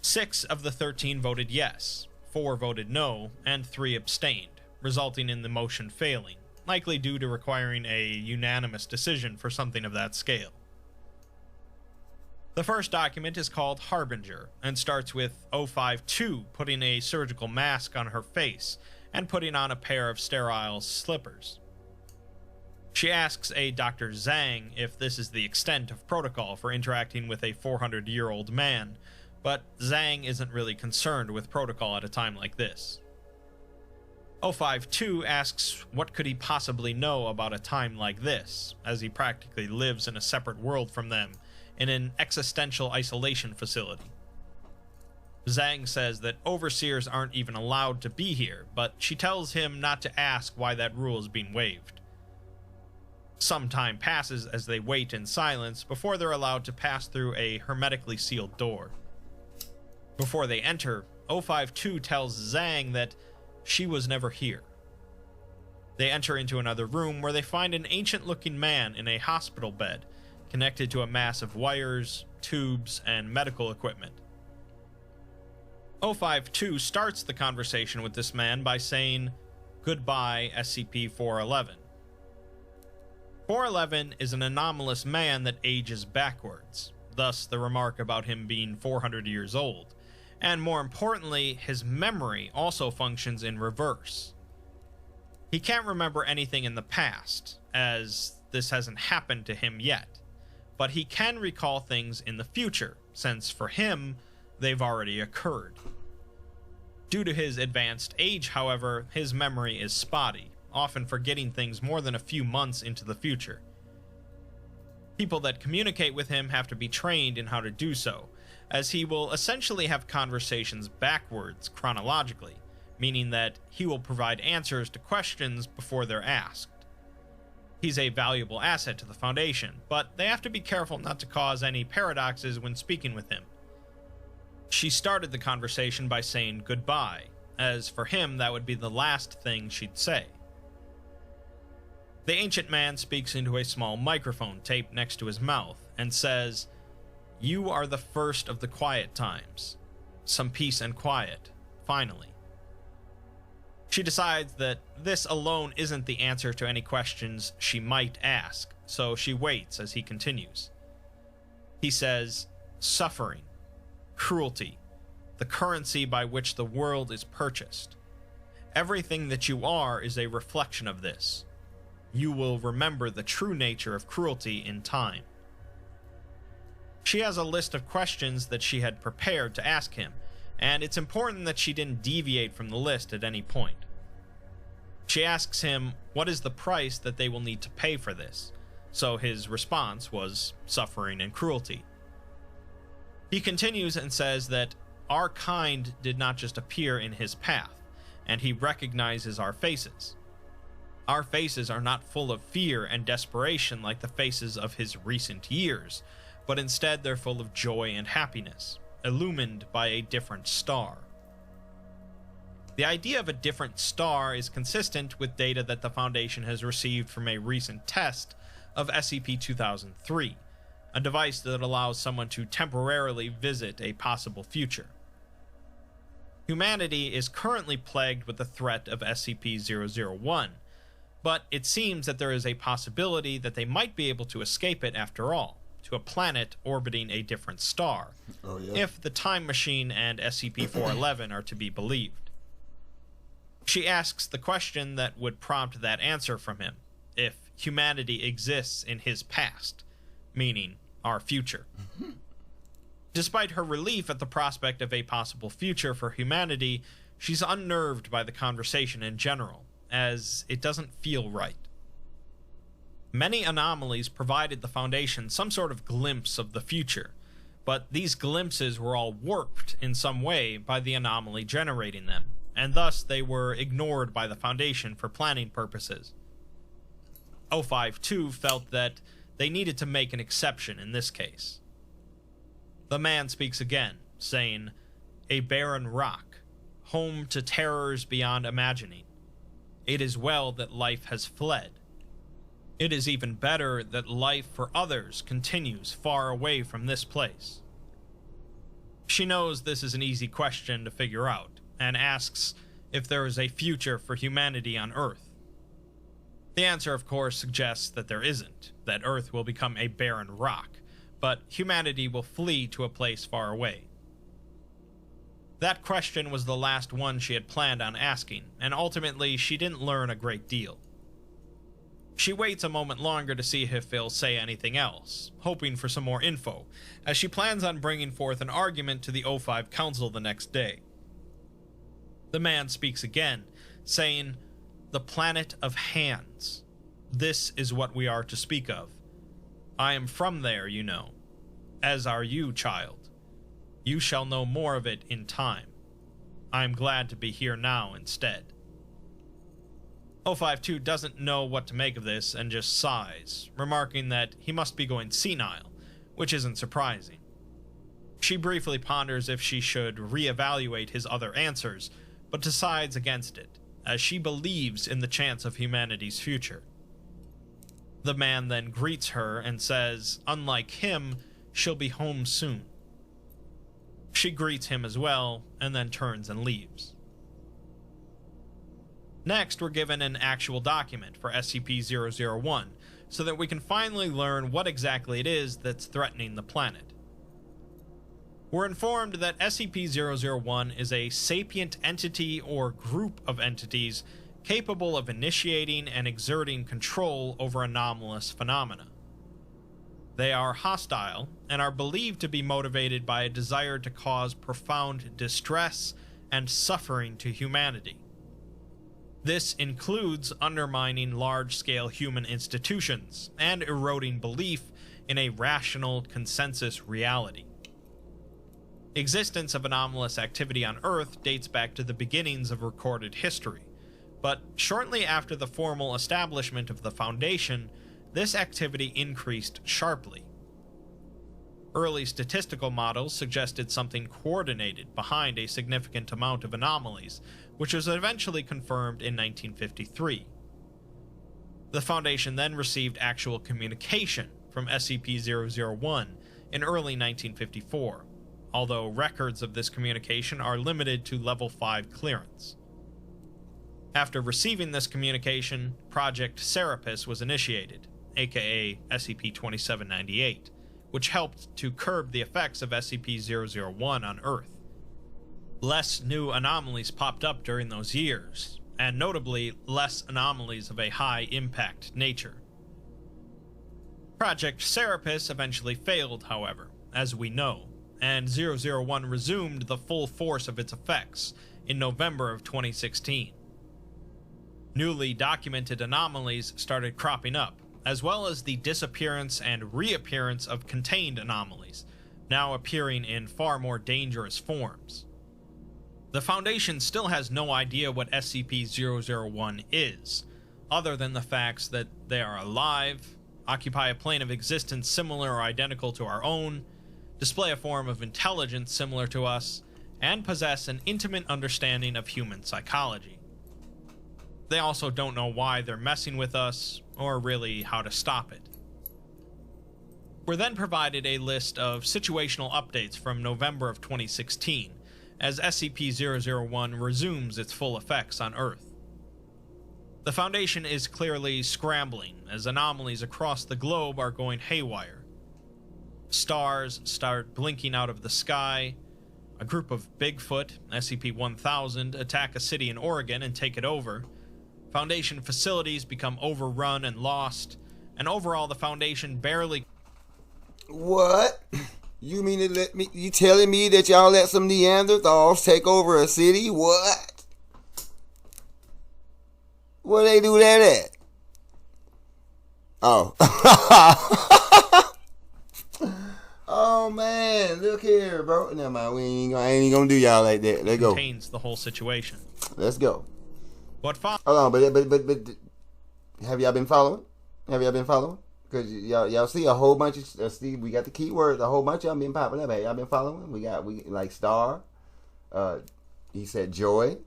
6 of the 13 voted yes, 4 voted no, and 3 abstained, resulting in the motion failing, likely due to requiring a unanimous decision for something of that scale. The first document is called Harbinger, and starts with O5-2 putting a surgical mask on her face and putting on a pair of sterile slippers. She asks a Dr. Zhang if this is the extent of protocol for interacting with a 400-year-old man, but Zhang isn't really concerned with protocol at a time like this. O5-2 asks what could he possibly know about a time like this, as he practically lives in a separate world from them, in an existential isolation facility. Zhang says that overseers aren't even allowed to be here, but she tells him not to ask why that rule is being waived. Some time passes as they wait in silence before they're allowed to pass through a hermetically sealed door. Before they enter, O5-2 tells Zhang that she was never here. They enter into another room where they find an ancient-looking man in a hospital bed, connected to a mass of wires, tubes, and medical equipment. O5-2 starts the conversation with this man by saying, "Goodbye, SCP-411. 411 is an anomalous man that ages backwards, thus the remark about him being 400 years old, and more importantly, his memory also functions in reverse. He can't remember anything in the past, as this hasn't happened to him yet, but he can recall things in the future, since for him, they've already occurred. Due to his advanced age, however, his memory is spotty, often forgetting things more than a few months into the future. People that communicate with him have to be trained in how to do so, as he will essentially have conversations backwards chronologically, meaning that he will provide answers to questions before they're asked. He's a valuable asset to the Foundation, but they have to be careful not to cause any paradoxes when speaking with him. She started the conversation by saying goodbye, as for him that would be the last thing she'd say. The ancient man speaks into a small microphone taped next to his mouth and says, "You are the first of the quiet times. Some peace and quiet, finally." She decides that this alone isn't the answer to any questions she might ask, so she waits as he continues. He says, "Suffering, cruelty, the currency by which the world is purchased. Everything that you are is a reflection of this. You will remember the true nature of cruelty in time." She has a list of questions that she had prepared to ask him, and it's important that she didn't deviate from the list at any point. She asks him what is the price that they will need to pay for this, so his response was suffering and cruelty. He continues and says that our kind did not just appear in his path, and he recognizes our faces. Our faces are not full of fear and desperation like the faces of his recent years, but instead they're full of joy and happiness, illumined by a different star. The idea of a different star is consistent with data that the Foundation has received from a recent test of SCP-003, a device that allows someone to temporarily visit a possible future. Humanity is currently plagued with the threat of SCP-001, but it seems that there is a possibility that they might be able to escape it after all, to a planet orbiting a different star, if the Time Machine and SCP-411 are to be believed. She asks the question that would prompt that answer from him, if humanity exists in his past, meaning our future. Despite her relief at the prospect of a possible future for humanity, she's unnerved by the conversation in general, as it doesn't feel right. Many anomalies provided the Foundation some sort of glimpse of the future, but these glimpses were all warped in some way by the anomaly generating them, and thus they were ignored by the Foundation for planning purposes. 052 felt that they needed to make an exception in this case. The man speaks again, saying, "A barren rock, home to terrors beyond imagining. It is well that life has fled. It is even better that life for others continues far away from this place." She knows this is an easy question to figure out, and asks if there is a future for humanity on Earth. The answer, of course, suggests that there isn't, that Earth will become a barren rock, but humanity will flee to a place far away. That question was the last one she had planned on asking, and ultimately she didn't learn a great deal. She waits a moment longer to see if he'll say anything else, hoping for some more info, as she plans on bringing forth an argument to the O5 Council the next day. The man speaks again, saying, "The planet of hands. This is what we are to speak of. I am from there, you know. As are you, child. You shall know more of it in time. I am glad to be here now instead." 052 doesn't know what to make of this and just sighs, remarking that he must be going senile, which isn't surprising. She briefly ponders if she should reevaluate his other answers, but decides against it, as she believes in the chance of humanity's future. The man then greets her and says, unlike him, she'll be home soon. She greets him as well, and then turns and leaves. Next, we're given an actual document for SCP-001, so that we can finally learn what exactly it is that's threatening the planet. We're informed that SCP-001 is a sapient entity or group of entities capable of initiating and exerting control over anomalous phenomena. They are hostile and are believed to be motivated by a desire to cause profound distress and suffering to humanity. This includes undermining large-scale human institutions and eroding belief in a rational consensus reality. Existence of anomalous activity on Earth dates back to the beginnings of recorded history, but shortly after the formal establishment of the Foundation, this activity increased sharply. Early statistical models suggested something coordinated behind a significant amount of anomalies, which was eventually confirmed in 1953. The Foundation then received actual communication from SCP-001 in early 1954, although records of this communication are limited to Level 5 clearance. After receiving this communication, Project Serapis was initiated, aka SCP-2798, which helped to curb the effects of SCP-001 on Earth. Less new anomalies popped up during those years, and notably less anomalies of a high-impact nature. Project Serapis eventually failed, however, as we know, and 001 resumed the full force of its effects in November of 2016. Newly documented anomalies started cropping up, as well as the disappearance and reappearance of contained anomalies, now appearing in far more dangerous forms. The Foundation still has no idea what SCP-001 is, other than the facts that they are alive, occupy a plane of existence similar or identical to our own, display a form of intelligence similar to us, and possess an intimate understanding of human psychology. They also don't know why they're messing with us, or really how to stop it. We're then provided a list of situational updates from November of 2016, as SCP-001 resumes its full effects on Earth. The Foundation is clearly scrambling, as anomalies across the globe are going haywire. Stars start blinking out of the sky, a group of Bigfoot, SCP-1000, attack a city in Oregon and take it over, Foundation facilities become overrun and lost, and overall the Foundation barely... What? You mean to let me? You telling me that y'all let some Neanderthals take over a city? What? Where they do that at? Oh. Oh man, look here, bro. Never mind. I ain't gonna do y'all like that. Let's go. Contains the whole situation. Let's go. What Hold on, but have y'all been following? Because y'all see a whole bunch of we got the keywords, a whole bunch of them been popping up. Hey, y'all been following? We like Star. He said Joy.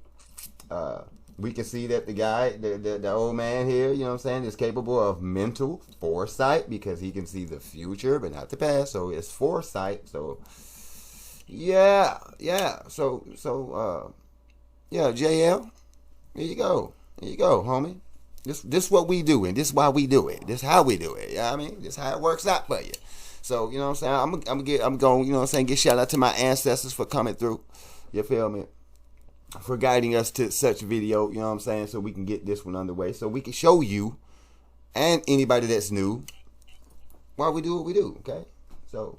We can see that the guy, the old man here, you know what I'm saying, is capable of mental foresight because he can see the future but not the past. So it's foresight. So yeah. So JL. Here you go, homie. This what we do, and this why we do it. This how we do it. You know what I mean? This how it works out for you. So, you know what I'm saying? I'm going, you know what I'm saying, get shout out to my ancestors for coming through. You feel me? For guiding us to such video, you know what I'm saying, so we can get this one underway. So we can show you and anybody that's new why we do what we do, okay? So,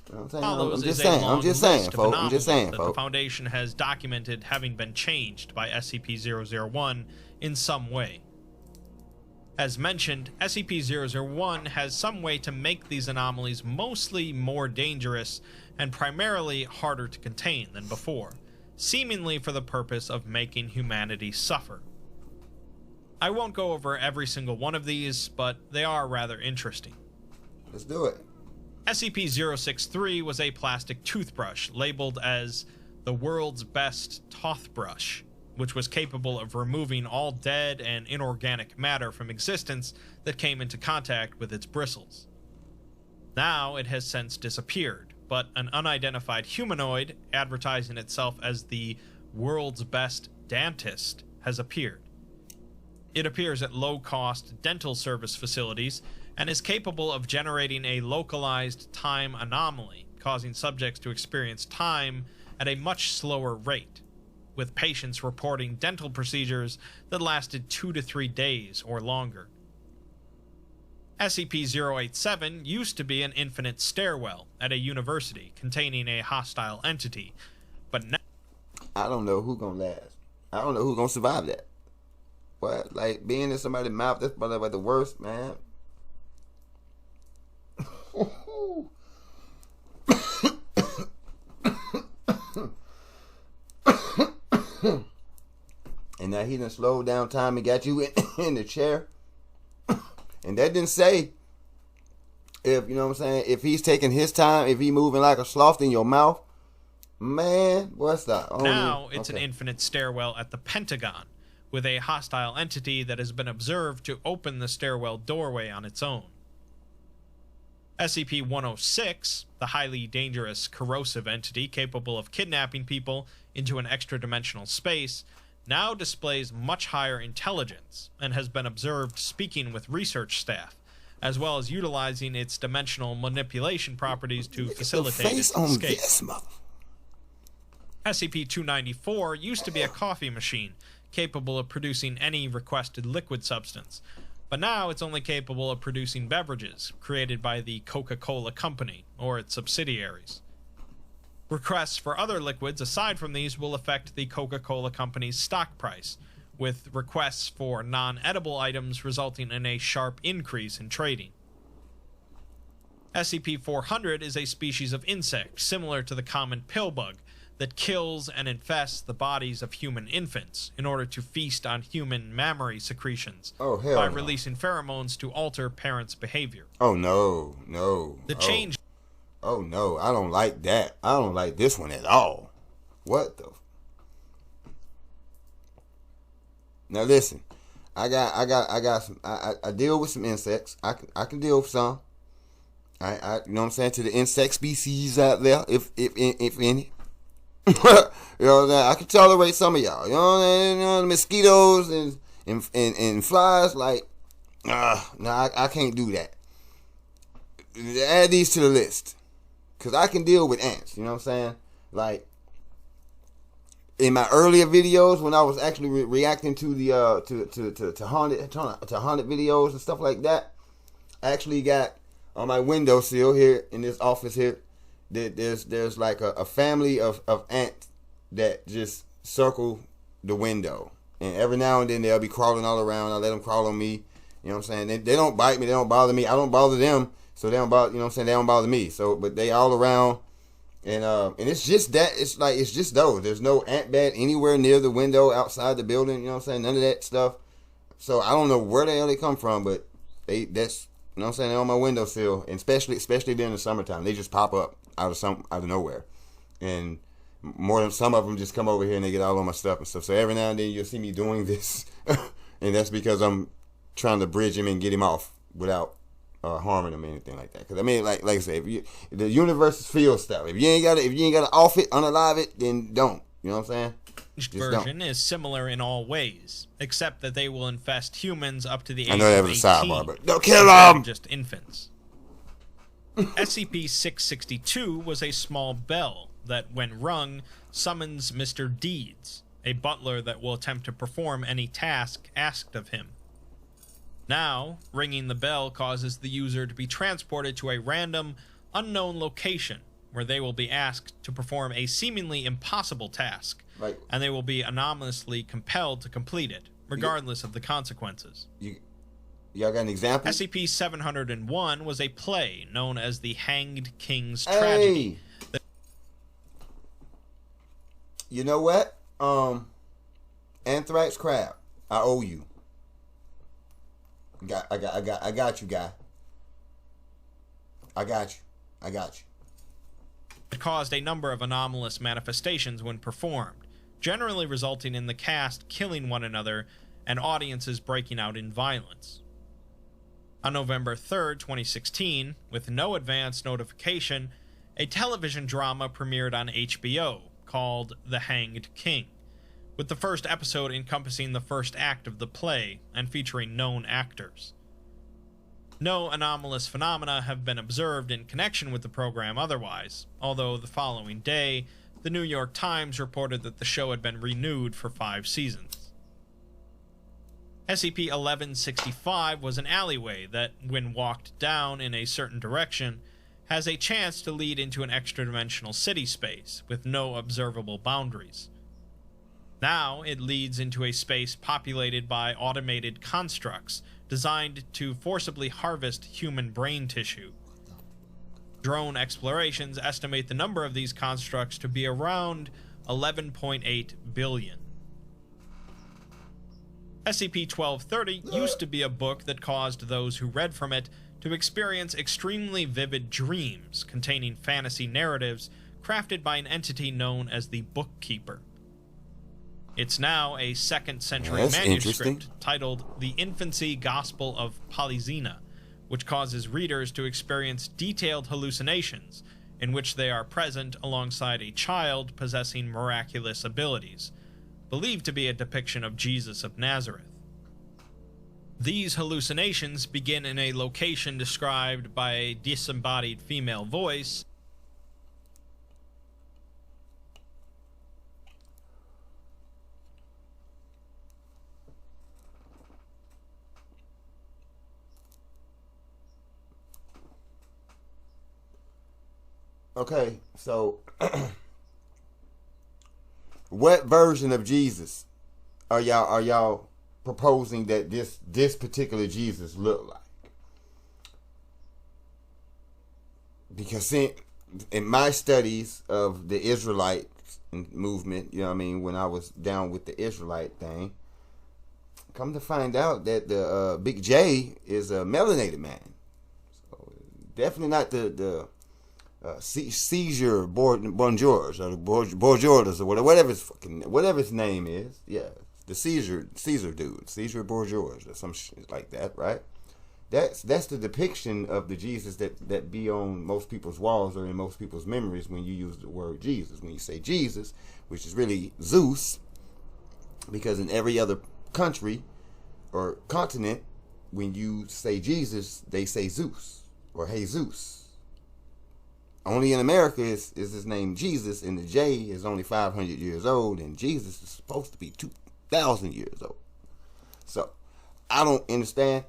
you know what I'm saying? I'm just saying, folks. The Foundation has documented having been changed by SCP-001 in some way. As mentioned, SCP-001 has some way to make these anomalies mostly more dangerous and primarily harder to contain than before, seemingly for the purpose of making humanity suffer. I won't go over every single one of these, but they are rather interesting. Let's do it. SCP-063 was a plastic toothbrush labeled as the world's best toothbrush, which was capable of removing all dead and inorganic matter from existence that came into contact with its bristles. Now it has since disappeared, but an unidentified humanoid advertising itself as the world's best dentist has appeared. It appears at low-cost dental service facilities and is capable of generating a localized time anomaly, causing subjects to experience time at a much slower rate, with patients reporting dental procedures that lasted 2 to 3 days or longer. SCP-087 used to be an infinite stairwell at a university containing a hostile entity, but now... I don't know who's gonna last. I don't know who's gonna survive that. What? Like, being in somebody's mouth, that's probably like the worst, man. And now he done slowed down time and got you in the chair. And that didn't say if, you know what I'm saying, if he's taking his time, if he moving like a sloth in your mouth. Man, what's that? Now it's an infinite stairwell at the Pentagon, with a hostile entity that has been observed to open the stairwell doorway on its own. SCP-006, the highly dangerous corrosive entity capable of kidnapping people into an extra-dimensional space, now displays much higher intelligence and has been observed speaking with research staff, as well as utilizing its dimensional manipulation properties to facilitate its escape. SCP-294 used to be a coffee machine capable of producing any requested liquid substance, but now it's only capable of producing beverages created by the Coca-Cola Company or its subsidiaries. Requests for other liquids aside from these will affect the Coca-Cola Company's stock price, with requests for non-edible items resulting in a sharp increase in trading. SCP-400 is a species of insect similar to the common pillbug that kills and infests the bodies of human infants in order to feast on human mammary secretions by releasing pheromones to alter parents' behavior. Oh no. The change. Oh no, I don't like that. I don't like this one at all. What the? Now listen, I deal with some insects. I can deal with some. I you know what I'm saying, to the insect species out there, if any. You know what I'm saying? I can tolerate some of y'all. You know what I'm saying? You know, the mosquitoes and flies, like, no, I can't do that. Add these to the list, cause I can deal with ants. You know what I'm saying? Like, in my earlier videos, when I was actually reacting to the to haunted videos and stuff like that, I actually got on my windowsill here in this office here, there's like a family of ants that just circle the window, and every now and then they'll be crawling all around. I let them crawl on me. You know what I'm saying? They don't bite me. They don't bother me. I don't bother them. So they don't bother. You know what I'm saying? They don't bother me. So, but they all around. And it's just that, it's just those. There's no ant bed anywhere near the window outside the building. You know what I'm saying? None of that stuff. So I don't know where the hell they come from, but that's, you know what I'm saying, they're on my windowsill, and especially during the summertime, they just pop up out of nowhere, and more than some of them just come over here and they get all on my stuff and stuff. So every now and then you'll see me doing this, and that's because I'm trying to bridge him and get him off without harming them or anything like that. Because I mean, like I say, the universe is field stuff. If you ain't got to off it, unalive it, then don't. You know what I'm saying? Each version is similar in all ways, except that they will infest humans up to the age I know that of was 18, a sidebar, but don't kill them. Just infants. SCP-662 was a small bell that, when rung, summons Mr. Deeds, a butler that will attempt to perform any task asked of him. Now, ringing the bell causes the user to be transported to a random, unknown location where they will be asked to perform a seemingly impossible task, and they will be anonymously compelled to complete it, regardless of the consequences. Y'all got an example? SCP-701 was a play known as the Hanged King's Tragedy. You know what? Anthrax Crab, I owe you. I got you, guy. I got you. It caused a number of anomalous manifestations when performed, generally resulting in the cast killing one another and audiences breaking out in violence. On November 3rd, 2016, with no advance notification, a television drama premiered on HBO called The Hanged King, with the first episode encompassing the first act of the play and featuring known actors. No anomalous phenomena have been observed in connection with the program otherwise, although the following day, the New York Times reported that the show had been renewed for 5 seasons. SCP-1165 was an alleyway that, when walked down in a certain direction, has a chance to lead into an extra-dimensional city space with no observable boundaries. Now it leads into a space populated by automated constructs designed to forcibly harvest human brain tissue. Drone explorations estimate the number of these constructs to be around 11.8 billion. SCP-1230 used to be a book that caused those who read from it to experience extremely vivid dreams containing fantasy narratives crafted by an entity known as the Bookkeeper. It's now a 2nd century That's manuscript interesting. titled The Infancy Gospel of Polyxena, which causes readers to experience detailed hallucinations in which they are present alongside a child possessing miraculous abilities, believed to be a depiction of Jesus of Nazareth. These hallucinations begin in a location described by a disembodied female voice. Okay, so what version of Jesus are y'all proposing that this particular Jesus look like? Because in my studies of the Israelite movement, you know what I mean, when I was down with the Israelite thing, come to find out that the Big J is a melanated man. So definitely not the Caesar Bonjours or the Borgias or whatever his name is. Yeah, the Caesar dude, Caesar Borgias or some shit like that, right? That's the depiction of the Jesus that be on most people's walls or in most people's memories when you use the word Jesus. When you say Jesus, which is really Zeus, because in every other country or continent, when you say Jesus, they say Zeus or Jesus. Only in America is his name Jesus, and the J is only 500 years old, and Jesus is supposed to be 2,000 years old. So, I don't understand.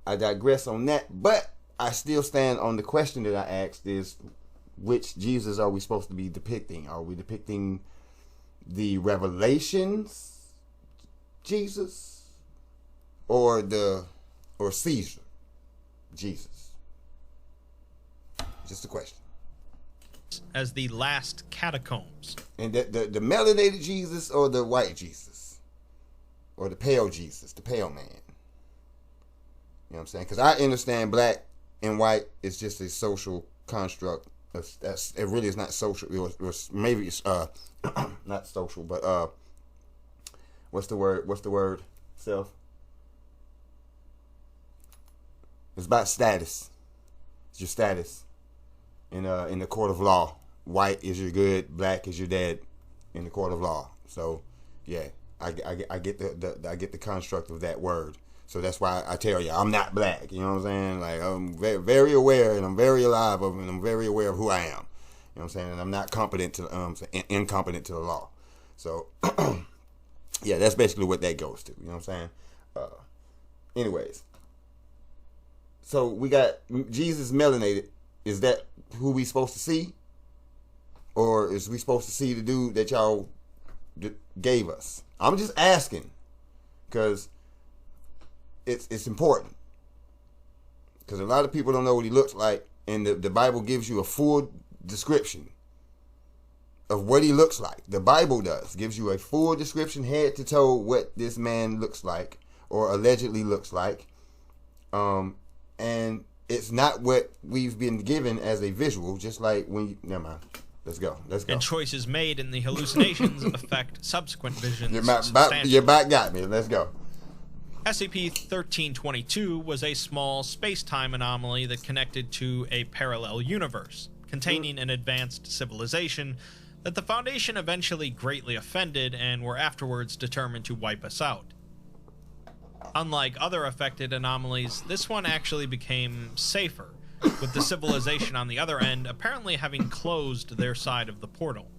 I digress on that, but I still stand on the question that I asked is, which Jesus are we supposed to be depicting? Are we depicting the Revelations Jesus or Caesar Jesus? Just a question. As the last catacombs. And the melanated Jesus or the white Jesus? Or the pale Jesus, the pale man? You know what I'm saying? Because I understand black and white is just a social construct. It really is not social. Maybe it's not social, but what's the word? Self. It's about status. It's your status in the court of law. White is your good, black is your dead in the court of law. So yeah, I get the construct of that word. So that's why I tell you I'm not black. You know what I'm saying? Like I'm very, very aware and I'm very alive of, and I'm very aware of who I am. You know what I'm saying? And I'm not incompetent to the law. So yeah, that's basically what that goes to. You know what I'm saying? Anyways, so we got Jesus melanated. Is that who we supposed to see? Or is we supposed to see the dude that y'all gave us? I'm just asking. Because it's important. Because a lot of people don't know what he looks like. And the Bible gives you a full description of what he looks like. The Bible does. Gives you a full description, head to toe, what this man looks like. Or allegedly looks like. And it's not what we've been given as a visual, just like when you... Never mind. Let's go. And choices made in the hallucinations affect subsequent visions You about got me. Let's go. SCP-1322 was a small space-time anomaly that connected to a parallel universe, containing an advanced civilization that the Foundation eventually greatly offended and were afterwards determined to wipe us out. Unlike other affected anomalies, this one actually became safer, with the civilization on the other end apparently having closed their side of the portal.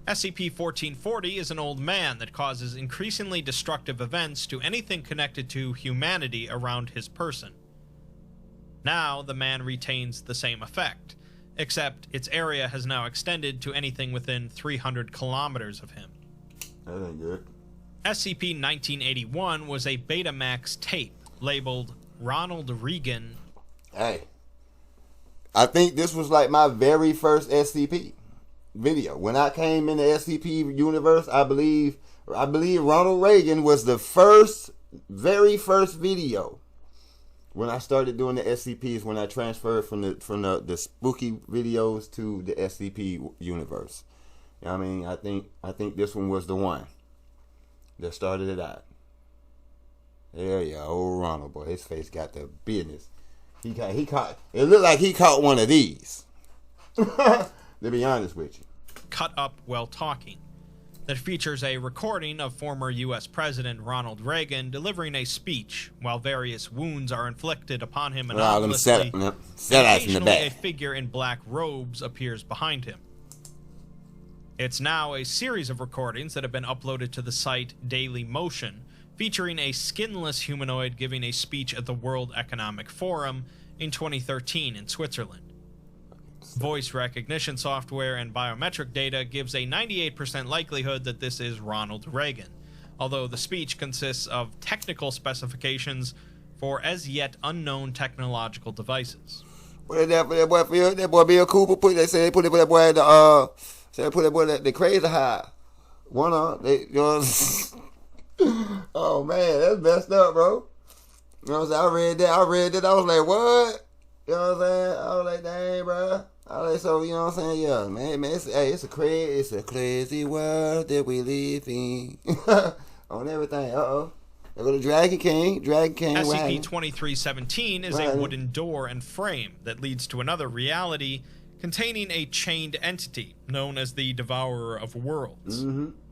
SCP-1440 is an old man that causes increasingly destructive events to anything connected to humanity around his person. Now, the man retains the same effect, except its area has now extended to anything within 300 kilometers of him. That ain't good. SCP-1981 was a Betamax tape labeled Ronald Reagan. Hey, I think this was like my very first SCP video. When I came in the SCP universe, I believe Ronald Reagan was the very first video. When I started doing the SCPs, when I transferred from the spooky videos to the SCP universe. I mean, I think this one was the one that started it out. There you go, old Ronald boy. His face got the business. He caught. It looked like he caught one of these. To be honest with you. Cut up while talking. That features a recording of former U.S. President Ronald Reagan delivering a speech while various wounds are inflicted upon him anonymously. Occasionally, a figure in black robes appears behind him. It's now a series of recordings that have been uploaded to the site Daily Motion, featuring a skinless humanoid giving a speech at the World Economic Forum in 2013 in Switzerland. Voice recognition software and biometric data gives a 98% likelihood that this is Ronald Reagan, although the speech consists of technical specifications for as yet unknown technological devices. What did that boy Bill Cooper they say they put that boy in the the crazy high. One on they oh man, that's messed up, bro. You know what I'm saying? I read that, I was like, what? You know what I'm saying? I was like, dang, bro. I was like, so, you know what I'm saying? Yeah, man, it's a crazy world that we live in. On everything. Uh-oh. There go the Dragon King. SCP-2317 is a wooden door and frame that leads to another reality containing a chained entity known as the Devourer of Worlds.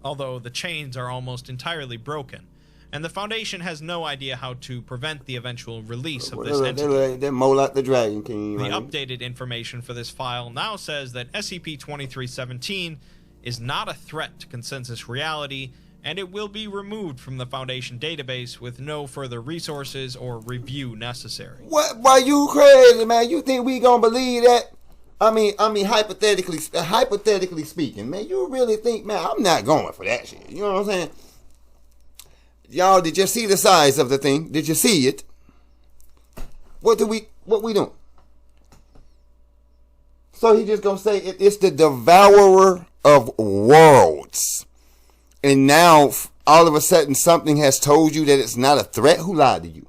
Although the chains are almost entirely broken, and the Foundation has no idea how to prevent the eventual release of this entity. They're more like the Dragon King. The updated information for this file now says that SCP-2317 is not a threat to consensus reality, and it will be removed from the Foundation database with no further resources or review necessary. What? Why you crazy, man? You think we gonna believe that? I mean, hypothetically speaking, man, you really think, man, I'm not going for that shit. You know what I'm saying? Y'all, did you see the size of the thing? Did you see it? What we doing? So he just gonna say it's the Devourer of Worlds. And now, all of a sudden, something has told you that it's not a threat? Who lied to you?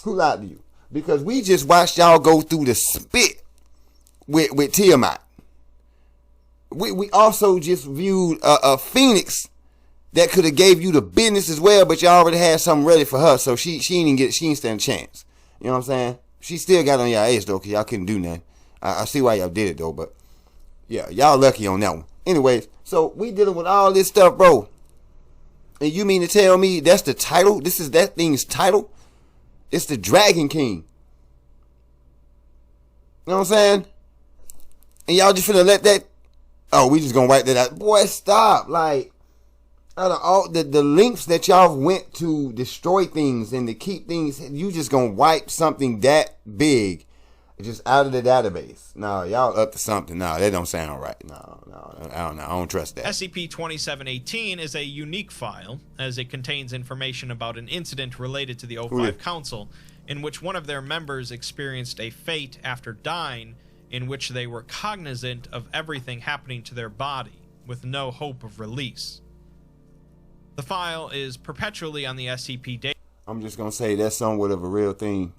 Who lied to you? Because we just watched y'all go through the spit with Tiamat. We also just viewed a Phoenix that could have gave you the business as well, but y'all already had something ready for her, so she ain't stand a chance. You know what I'm saying? She still got on y'all ass though, cause y'all couldn't do nothing. I see why y'all did it though, but yeah, y'all lucky on that one. Anyways, so we dealing with all this stuff, bro. And you mean to tell me that's the title? This is that thing's title? It's the Dragon King. You know what I'm saying? And y'all just finna let that... Oh, we just gonna wipe that out. Boy, stop. Like, out of all the lengths that y'all went to destroy things and to keep things, you just gonna wipe something that big just out of the database. No, y'all up to something. No, that don't sound right. No, I don't know. I don't trust that. SCP-2718 is a unique file, as it contains information about an incident related to the O5 Council, in which one of their members experienced a fate after dying, in which they were cognizant of everything happening to their body, with no hope of release. The file is perpetually on the SCP I'm just gonna say that's somewhat of a real thing.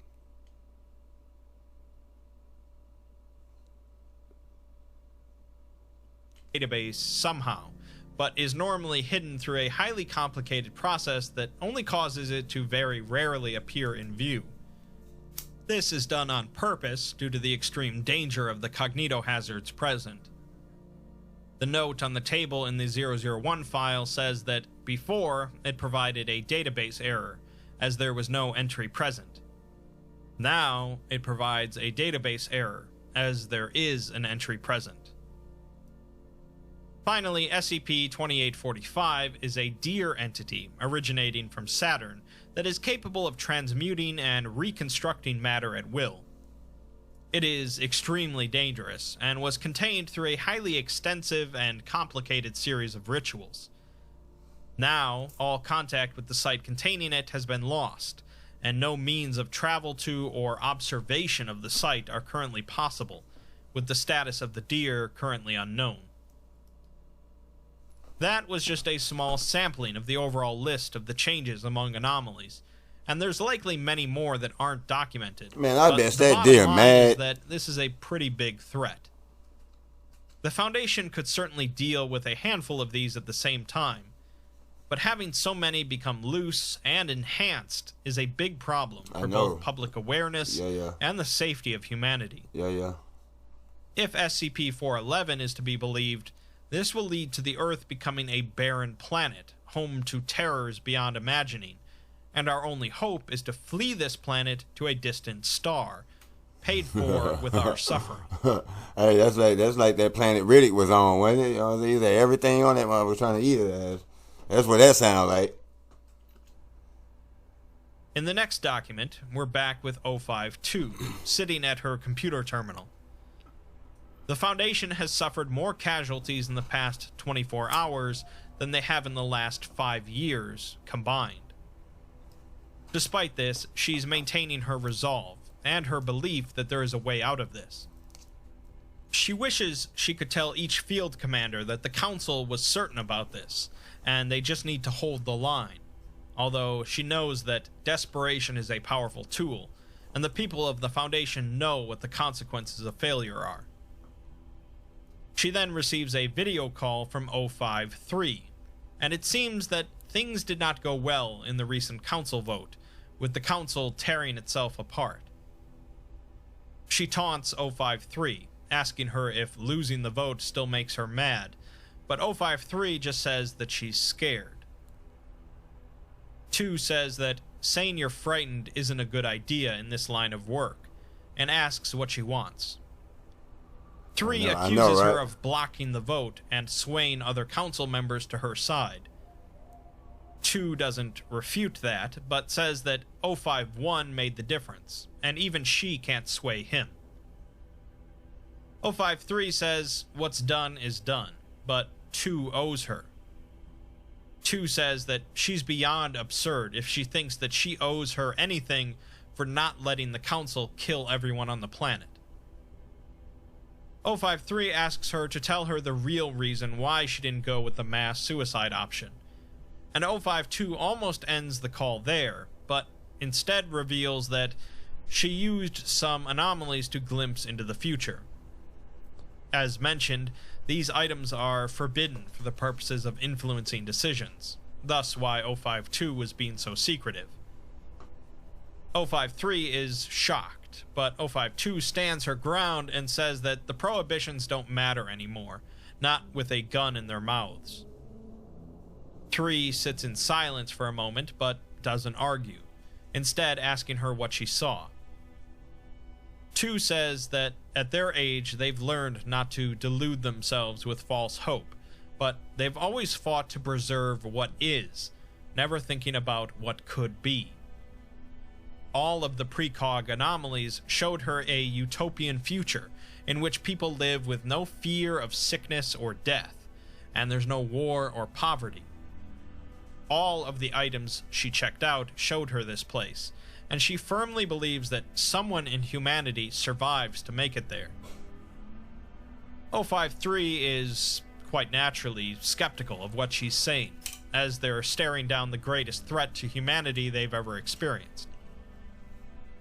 database somehow, but is normally hidden through a highly complicated process that only causes it to very rarely appear in view. This is done on purpose due to the extreme danger of the cognitohazards present. The note on the table in the 001 file says that before it provided a database error, as there was no entry present. Now it provides a database error, as there is an entry present. Finally, SCP-2845 is a deer entity originating from Saturn that is capable of transmuting and reconstructing matter at will. It is extremely dangerous and was contained through a highly extensive and complicated series of rituals. Now, all contact with the site containing it has been lost, and no means of travel to or observation of the site are currently possible, with the status of the deer currently unknown. That was just a small sampling of the overall list of the changes among anomalies, and there's likely many more that aren't documented. Man, I bet that deer mad. That this is a pretty big threat. The Foundation could certainly deal with a handful of these at the same time, but having so many become loose and enhanced is a big problem for both public awareness and the safety of humanity. If SCP-411 is to be believed, this will lead to the Earth becoming a barren planet, home to terrors beyond imagining, and our only hope is to flee this planet to a distant star, paid for with our suffering. Hey, that's like that planet Riddick was on, wasn't it? You know, either everything on that one was trying to eat it. That's what that sounds like. In the next document, we're back with 052, sitting at her computer terminal. The Foundation has suffered more casualties in the past 24 hours than they have in the last 5 years combined. Despite this, she's maintaining her resolve and her belief that there is a way out of this. She wishes she could tell each field commander that the Council was certain about this, and they just need to hold the line, although she knows that desperation is a powerful tool, and the people of the Foundation know what the consequences of failure are. She then receives a video call from 053, and it seems that things did not go well in the recent Council vote, with the Council tearing itself apart. She taunts 053, asking her if losing the vote still makes her mad, but 053 just says that she's scared. 2 says that saying you're frightened isn't a good idea in this line of work, and asks what she wants. 3 accuses her of blocking the vote and swaying other council members to her side. 2 doesn't refute that, but says that 051 made the difference, and even she can't sway him. 053 says what's done is done, but 2 owes her. 2 says that she's beyond absurd if she thinks that she owes her anything for not letting the Council kill everyone on the planet. 053 asks her to tell her the real reason why she didn't go with the mass suicide option, and 052 almost ends the call there, but instead reveals that she used some anomalies to glimpse into the future. As mentioned, these items are forbidden for the purposes of influencing decisions, thus why 052 was being so secretive. 053 is shocked, but 052 stands her ground and says that the prohibitions don't matter anymore, not with a gun in their mouths. 3 sits in silence for a moment, but doesn't argue, instead asking her what she saw. 2 says that at their age they've learned not to delude themselves with false hope, but they've always fought to preserve what is, never thinking about what could be. All of the precog anomalies showed her a utopian future in which people live with no fear of sickness or death, and there's no war or poverty. All of the items she checked out showed her this place, and she firmly believes that someone in humanity survives to make it there. 053 is, quite naturally, skeptical of what she's saying, as they're staring down the greatest threat to humanity they've ever experienced.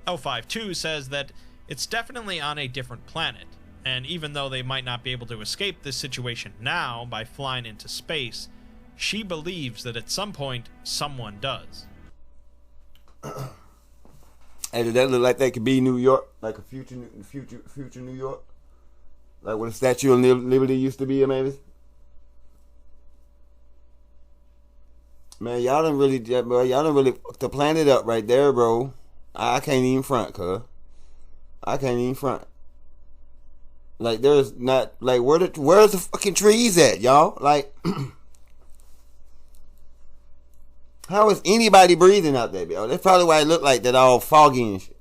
052 says that it's definitely on a different planet, and even though they might not be able to escape this situation now by flying into space, she believes that at some point, someone does. Hey, does that look like that could be New York? Like a future New York? Like what the Statue of Liberty used to be, maybe? Man, y'all done really fucked the planet up right there, bro. I can't even front, cuz. I can't even front. Like, there's not, like, where's the fucking trees at, y'all? Like, how is anybody breathing out there, bro? That's probably why it looked like that, all foggy and shit.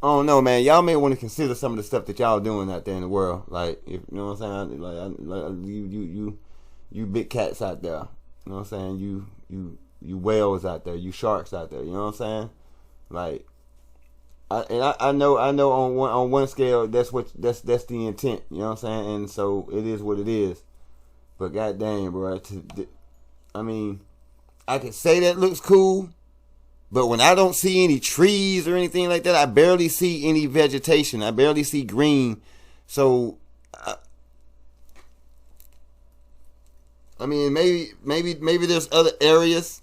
I don't know, man. Y'all may want to consider some of the stuff that y'all doing out there in the world. Like, if, you know what I'm saying? Like you big cats out there. You know what I'm saying? You whales out there. You sharks out there. You know what I'm saying? Like, I know on one scale that's the intent. You know what I'm saying? And so it is what it is. But goddamn, bro. I mean, I could say that looks cool, But when I don't see any trees or anything like that, I barely see any vegetation. I barely see green. So, I mean, maybe there's other areas,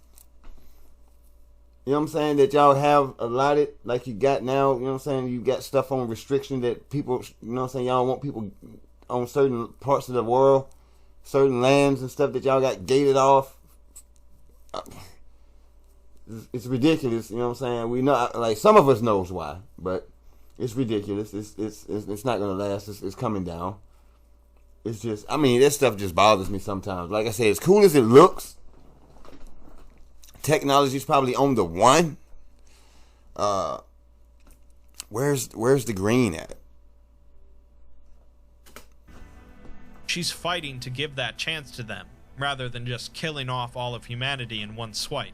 you know what I'm saying, that y'all have allotted like you got now. You know what I'm saying? You got stuff on restriction that people, you know what I'm saying, y'all want people on certain parts of the world, certain lands and stuff that y'all got gated off. It's ridiculous, you know what I'm saying? We know, like, some of us knows why, but it's ridiculous. It's not gonna last. It's coming down. It's just, I mean, this stuff just bothers me sometimes. Like I said, as cool as it looks, technology's probably on the one. Where's the green at? She's fighting to give that chance to them, rather than just killing off all of humanity in one swipe.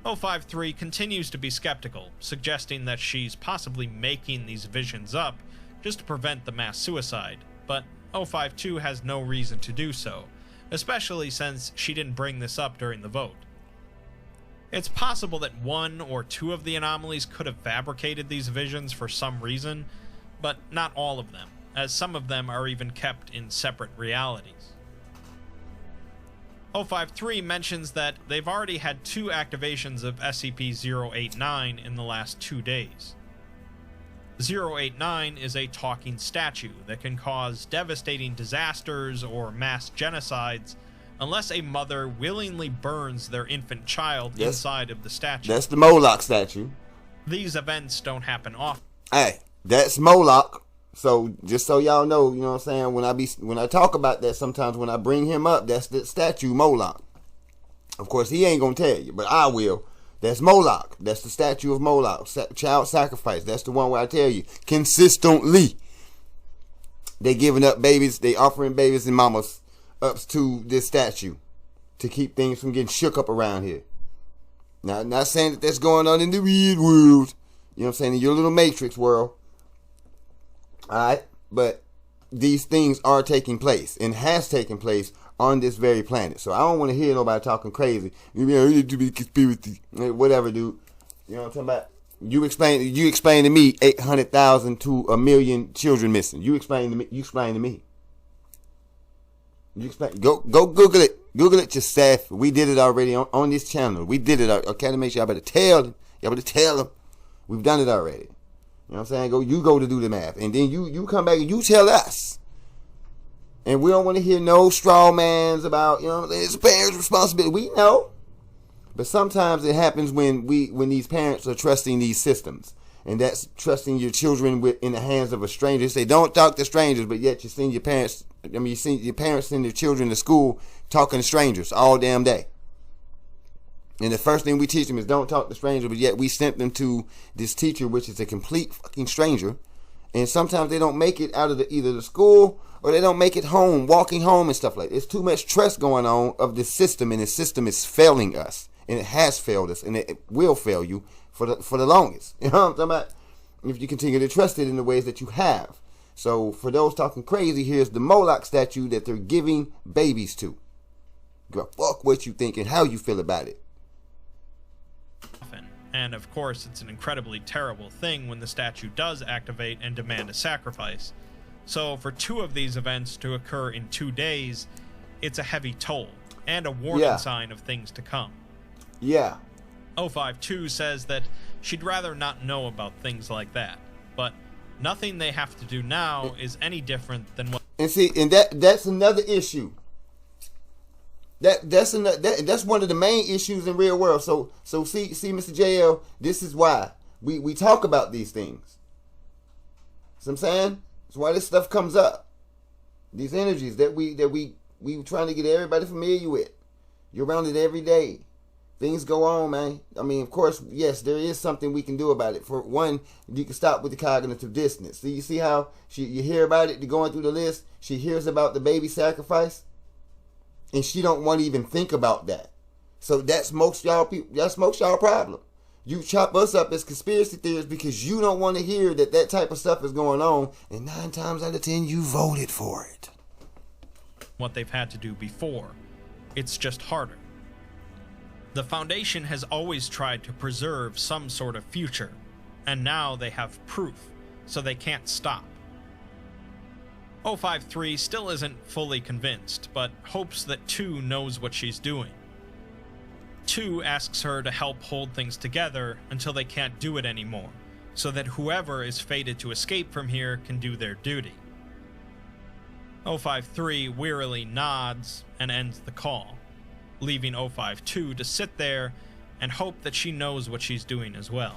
053 continues to be skeptical, suggesting that she's possibly making these visions up just to prevent the mass suicide, but 052 has no reason to do so, especially since she didn't bring this up during the vote. It's possible that one or two of the anomalies could have fabricated these visions for some reason, but not all of them, as some of them are even kept in separate realities. 053 mentions that they've already had 2 activations of SCP-089 in the last 2 days. 089 is a talking statue that can cause devastating disasters or mass genocides unless a mother willingly burns their infant child inside of the statue. That's the Moloch statue. These events don't happen often. Hey, that's Moloch. So just so y'all know, you know what I'm saying, when I talk about that, sometimes when I bring him up, that's the statue Moloch. Of course, he ain't gonna tell you, but I will. That's Moloch. That's the statue of Moloch. Child sacrifice. That's the one where I tell you consistently they giving up babies, they offering babies and mamas up to this statue to keep things from getting shook up around here. Now, not saying that that's going on in the real world. You know what I'm saying, in your little Matrix world. Alright, but these things are taking place and has taken place on this very planet. So I don't want to hear nobody talking crazy. You need to be conspiracy, whatever, dude. You know what I'm talking about? You explain to me 800,000 to 1 million children missing. You explain to me. You explain. Go Google it. Google it yourself. We did it already on this channel. We did it. Okay, to make sure y'all better tell them. Y'all better tell them. We've done it already. You know what I'm saying? You go to do the math. And then you come back and you tell us. And we don't want to hear no straw mans about, you know, it's parents' responsibility. We know. But sometimes it happens when these parents are trusting these systems. And that's trusting your children in the hands of a stranger. They say, don't talk to strangers, but yet you send your parents send their children to school talking to strangers all damn day. And the first thing we teach them is don't talk to strangers, but yet we sent them to this teacher, which is a complete fucking stranger. And sometimes they don't make it out of either the school or they don't make it home, walking home and stuff like that. There's too much trust going on of the system, and the system is failing us. And it has failed us, and it will fail you for the longest. You know what I'm talking about? If you continue to trust it in the ways that you have. So for those talking crazy, here's the Moloch statue that they're giving babies to. Go fuck what you think and how you feel about it. And of course, it's an incredibly terrible thing when the statue does activate and demand a sacrifice. So for 2 of these events to occur in 2 days, it's a heavy toll and a warning sign of things to come. Yeah. 052 says that she'd rather not know about things like that, but nothing they have to do now is any different than what. And see, and that's another issue. That's one of the main issues in real world. So see, Mr. JL, this is why we talk about these things. See what I'm saying? That's why this stuff comes up. These energies that we trying to get everybody familiar with. You're around it every day. Things go on, man. I mean, of course, yes, there is something we can do about it. For one, you can stop with the cognitive dissonance. So you see how you hear about it, going through the list. She hears about the baby sacrifice. And she don't want to even think about that. So that's most y'all people. That's most y'all problem. You chop us up as conspiracy theorists because you don't want to hear that type of stuff is going on. And 9 times out of 10, you voted for it. What they've had to do before. It's just harder. The Foundation has always tried to preserve some sort of future, and now they have proof, so they can't stop. 053 still isn't fully convinced, but hopes that 2 knows what she's doing. 2 asks her to help hold things together until they can't do it anymore, so that whoever is fated to escape from here can do their duty. 053 wearily nods and ends the call, leaving 052 to sit there and hope that she knows what she's doing as well.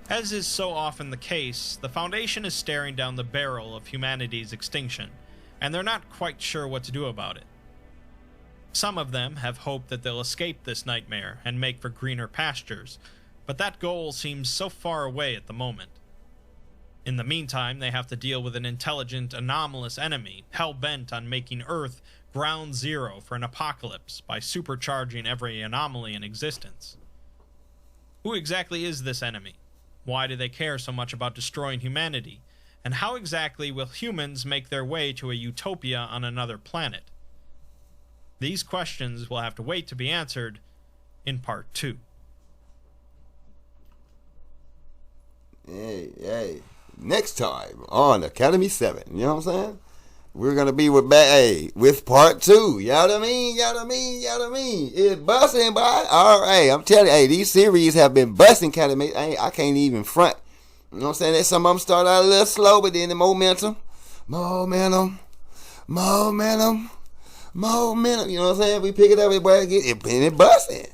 As is so often the case, the Foundation is staring down the barrel of humanity's extinction, and they're not quite sure what to do about it. Some of them have hope that they'll escape this nightmare and make for greener pastures, but that goal seems so far away at the moment. In the meantime, they have to deal with an intelligent, anomalous enemy, hell-bent on making Earth ground zero for an apocalypse by supercharging every anomaly in existence. Who exactly is this enemy? Why do they care so much about destroying humanity? And how exactly will humans make their way to a utopia on another planet? These questions will have to wait to be answered in Part 2. Hey. Next time on Academy 7, you know what I'm saying? We're going to be with Part 2. You know what I mean? It's busting, boy. All right, I'm telling you, these series have been busting, Academy. I can't even front. You know what I'm saying? Some of them start out a little slow, but then the momentum. You know what I'm saying? We pick it up, boy, it busting.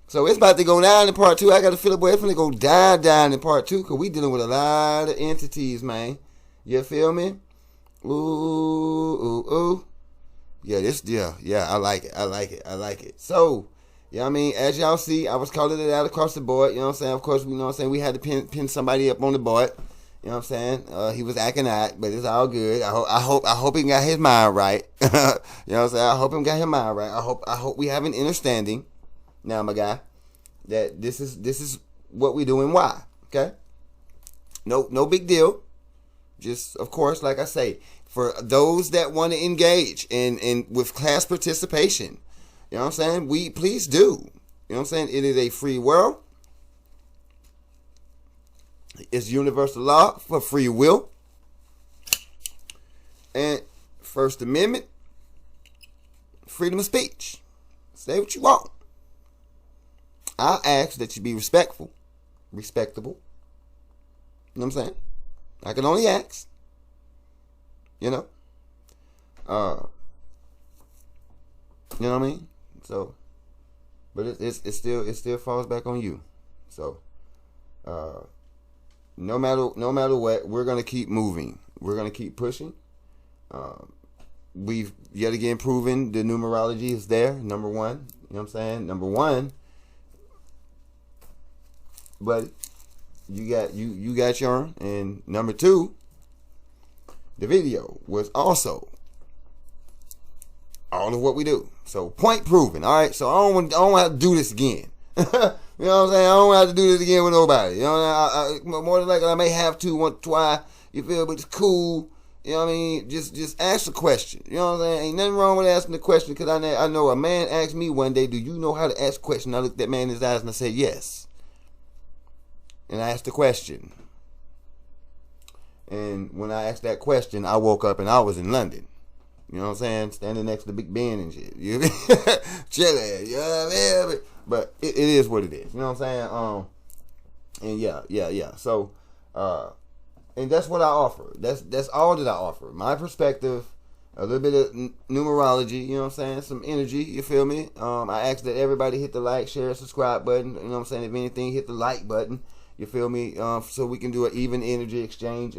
So it's about to go down in Part 2. I got to feel it, boy. It's going to go down in Part 2 because we dealing with a lot of entities, man. You feel me? Ooh. Yeah, I like it. So, you know what I mean? As y'all see, I was calling it out across the board. You know what I'm saying? Of course, you know what I'm saying? We had to pin somebody up on the board. You know what I'm saying? He was acting out, but it's all good. I hope he got his mind right. You know what I'm saying? I hope he got his mind right. I hope we have an understanding. Now, my guy, that this is what we do and why. Okay? No big deal. Just, of course, like I say, for those that want to engage in with class participation, you know what I'm saying? Please do. You know what I'm saying? It is a free world. It's universal law for free will. And First Amendment, freedom of speech. Say what you want. I ask that you be respectful, respectable. You know what I'm saying? I can only ask. You know? You know what I mean? So, but it still falls back on you. So, no matter what, we're gonna keep moving. We're gonna keep pushing. We've yet again proven the numerology is there. Number one, you know what I'm saying? Number one, but you got your, and number two, the video was also all of what we do. So point proven. All right. So I don't have to do this again. You know what I'm saying? I don't have to do this again with nobody. You know, I more than likely I may have to once, twice. You feel? But it's cool. You know what I mean? Just ask the question. You know what I'm saying? Ain't nothing wrong with asking the question, because I know a man asked me one day, "Do you know how to ask a question?" I looked that man in his eyes and I said, "Yes." And I asked the question. And when I asked that question, I woke up and I was in London. You know what I'm saying? Standing next to Big Ben and shit. You know? Chilling. You know what I mean? But it is what it is. You know what I'm saying? And yeah. So, and that's what I offer. That's all that I offer. My perspective, a little bit of numerology, you know what I'm saying? Some energy, you feel me? I ask that everybody hit the like, share, subscribe button. You know what I'm saying? If anything, hit the like button. You feel me? So we can do an even energy exchange.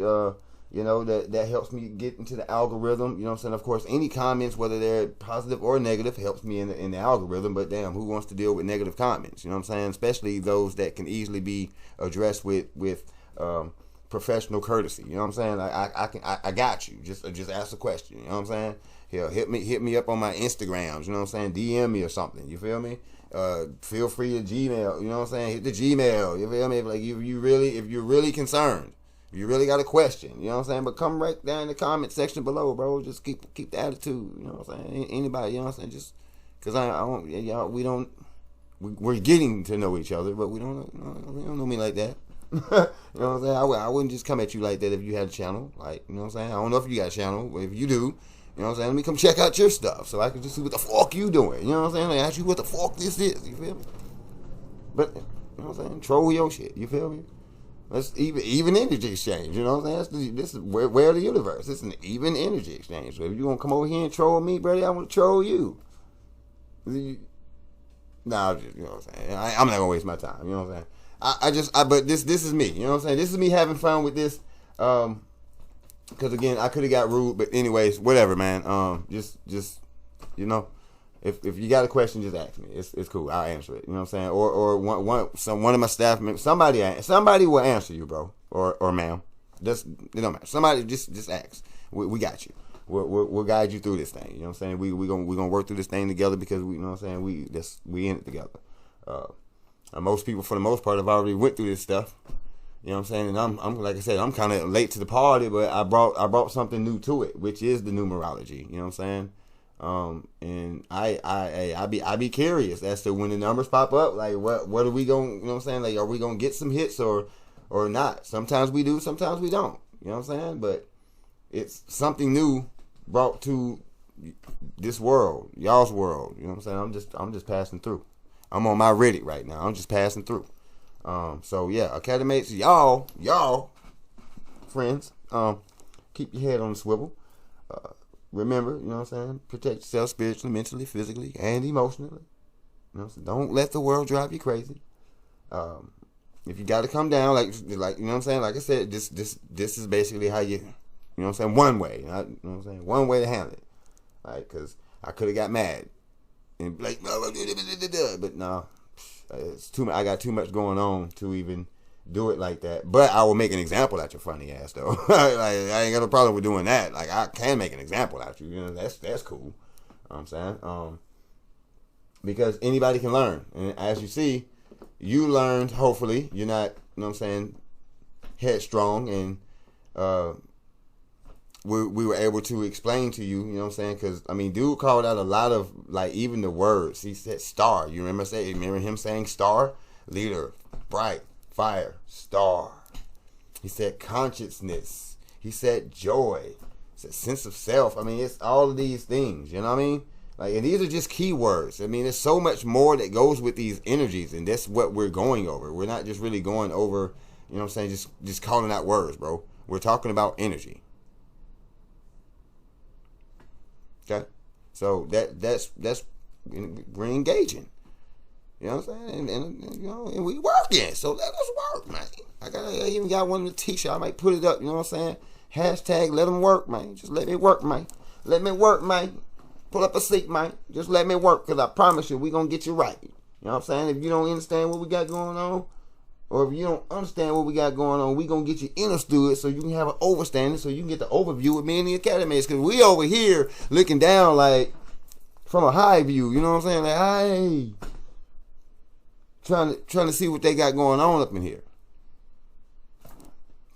You know, that helps me get into the algorithm. You know what I'm saying? Of course, any comments, whether they're positive or negative, helps me in the algorithm. But damn, who wants to deal with negative comments? You know what I'm saying? Especially those that can easily be addressed with professional courtesy. You know what I'm saying? I got you. Just ask a question. You know what I'm saying? Hell, hit me up on my Instagrams. You know what I'm saying? DM me or something. You feel me? Feel free to Gmail. You know what I'm saying? Hit the Gmail. You feel me? Like if you're really concerned, if you really got a question, you know what I'm saying? But come right down in the comment section below, bro. Just keep the attitude. You know what I'm saying? Anybody, you know what I'm saying? Just Cause I don't, y'all, we're getting to know each other, but we don't know me like that. You know what I'm saying? I wouldn't just come at you like that if you had a channel. Like, you know what I'm saying? I don't know if you got a channel, but if you do, you know what I'm saying? Let me come check out your stuff so I can just see what the fuck you doing. You know what I'm saying? I ask you what the fuck this is. You feel me? But, you know what I'm saying? Troll your shit. You feel me? That's even energy exchange. You know what I'm saying? This is where the universe. It's an even energy exchange. So if you gonna come over here and troll me, brother, I want to troll you. Nah, you know what I'm saying? I'm not gonna waste my time. You know what I'm saying? But this is me. You know what I'm saying? This is me having fun with this. Because again, I could have got rude, but anyways, whatever, man. Just you know, if you got a question, just ask me. It's cool. I'll answer it. You know what I'm saying? Or one of my staff members, somebody will answer you, bro, or ma'am. Just, it don't matter. Somebody just ask. We got you. We'll guide you through this thing. You know what I'm saying? We gonna work through this thing together because we, you know what I'm saying, we in it together. Most people, for the most part, have already went through this stuff. You know what I'm saying? And I'm like I said, I'm kind of late to the party, but I brought something new to it, which is the numerology. You know what I'm saying? And I be curious as to when the numbers pop up, like what are we going, you know what I'm saying? Like, are we gonna get some hits or not? Sometimes we do, sometimes we don't. You know what I'm saying? But it's something new brought to this world, y'all's world. You know what I'm saying? I'm just passing through. I'm on my Reddit right now. I'm just passing through. So yeah, Academates, y'all friends, keep your head on the swivel. Remember, you know what I'm saying? Protect yourself spiritually, mentally, physically, and emotionally. You know, so don't let the world drive you crazy. If you got to come down, like you know what I'm saying? Like I said, this is basically how you know what I'm saying? One way, you know what I'm saying? One way to handle it. Like, cause I could have got mad and like, but no, it's too much. I got too much going on to even do it like that. But I will make an example out your funny ass though. Like, I ain't got no problem with doing that. Like, I can make an example out you. You know, that's cool. You know what I'm saying? Because anybody can learn, and as you see, you learned. Hopefully, you're not, you know what I'm saying, headstrong, and we were able to explain to you, you know what I'm saying? Because, I mean, dude called out a lot of, like, even the words. He said star. You remember him saying star? Leader, bright, fire, star. He said consciousness. He said joy. He said sense of self. I mean, it's all of these things, you know what I mean? Like, and these are just keywords. I mean, there's so much more that goes with these energies, and that's what we're going over. We're not just really going over, you know what I'm saying, just calling out words, bro. We're talking about energy. Okay, so that's we're engaging. You know what I'm saying? And you know, and we working. So let us work, man. I even got one of the t-shirts. I might put it up. You know what I'm saying? Hashtag let them work, man. Just let me work, man. Let me work, man. Pull up a seat, man. Just let me work, cause I promise you, we gonna get you right. You know what I'm saying? If you don't understand what we got going on, or if you don't understand what we got going on, we gonna get you understood so you can have an overstanding, so you can get the overview with me and the Academy. Because we over here looking down like from a high view, you know what I'm saying? Like, hey, trying to see what they got going on up in here.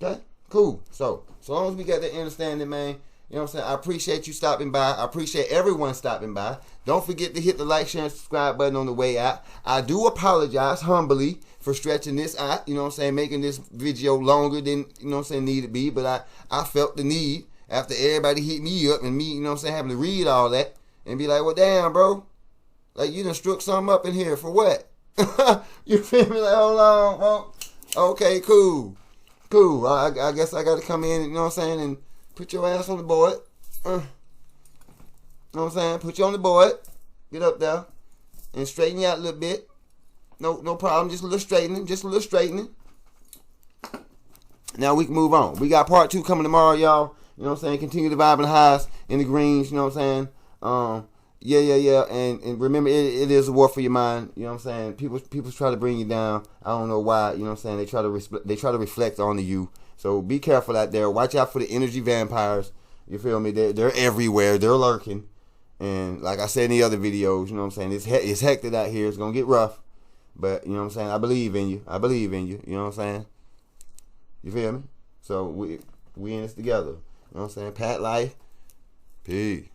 Okay, cool. So long as we got that understanding, man. You know what I'm saying? I appreciate you stopping by. I appreciate everyone stopping by. Don't forget to hit the like, share, and subscribe button on the way out. I do apologize humbly for stretching this out, you know what I'm saying, making this video longer than, you know what I'm saying, need to be. But I felt the need after everybody hit me up and me, you know what I'm saying, having to read all that and be like, well, damn, bro. Like, you done struck something up in here for what? You feel me? Like, hold on, bro. Okay, cool. I guess I got to come in, you know what I'm saying, and put your ass on the board. You know what I'm saying? Put you on the board. Get up there. And straighten you out a little bit. No problem. Just a little straightening. Now we can move on. We got part 2 coming tomorrow, y'all. You know what I'm saying? Continue the vibe and highs in the greens. You know what I'm saying? Yeah. And remember, it is a war for your mind. You know what I'm saying? People try to bring you down. I don't know why. You know what I'm saying? They try to reflect onto you. So be careful out there. Watch out for the energy vampires. You feel me? They're everywhere. They're lurking. And like I said in the other videos, you know what I'm saying? It's hectic out here. It's going to get rough. But, you know what I'm saying? I believe in you. You know what I'm saying? You feel me? So we in this together. You know what I'm saying? Pat life. Peace.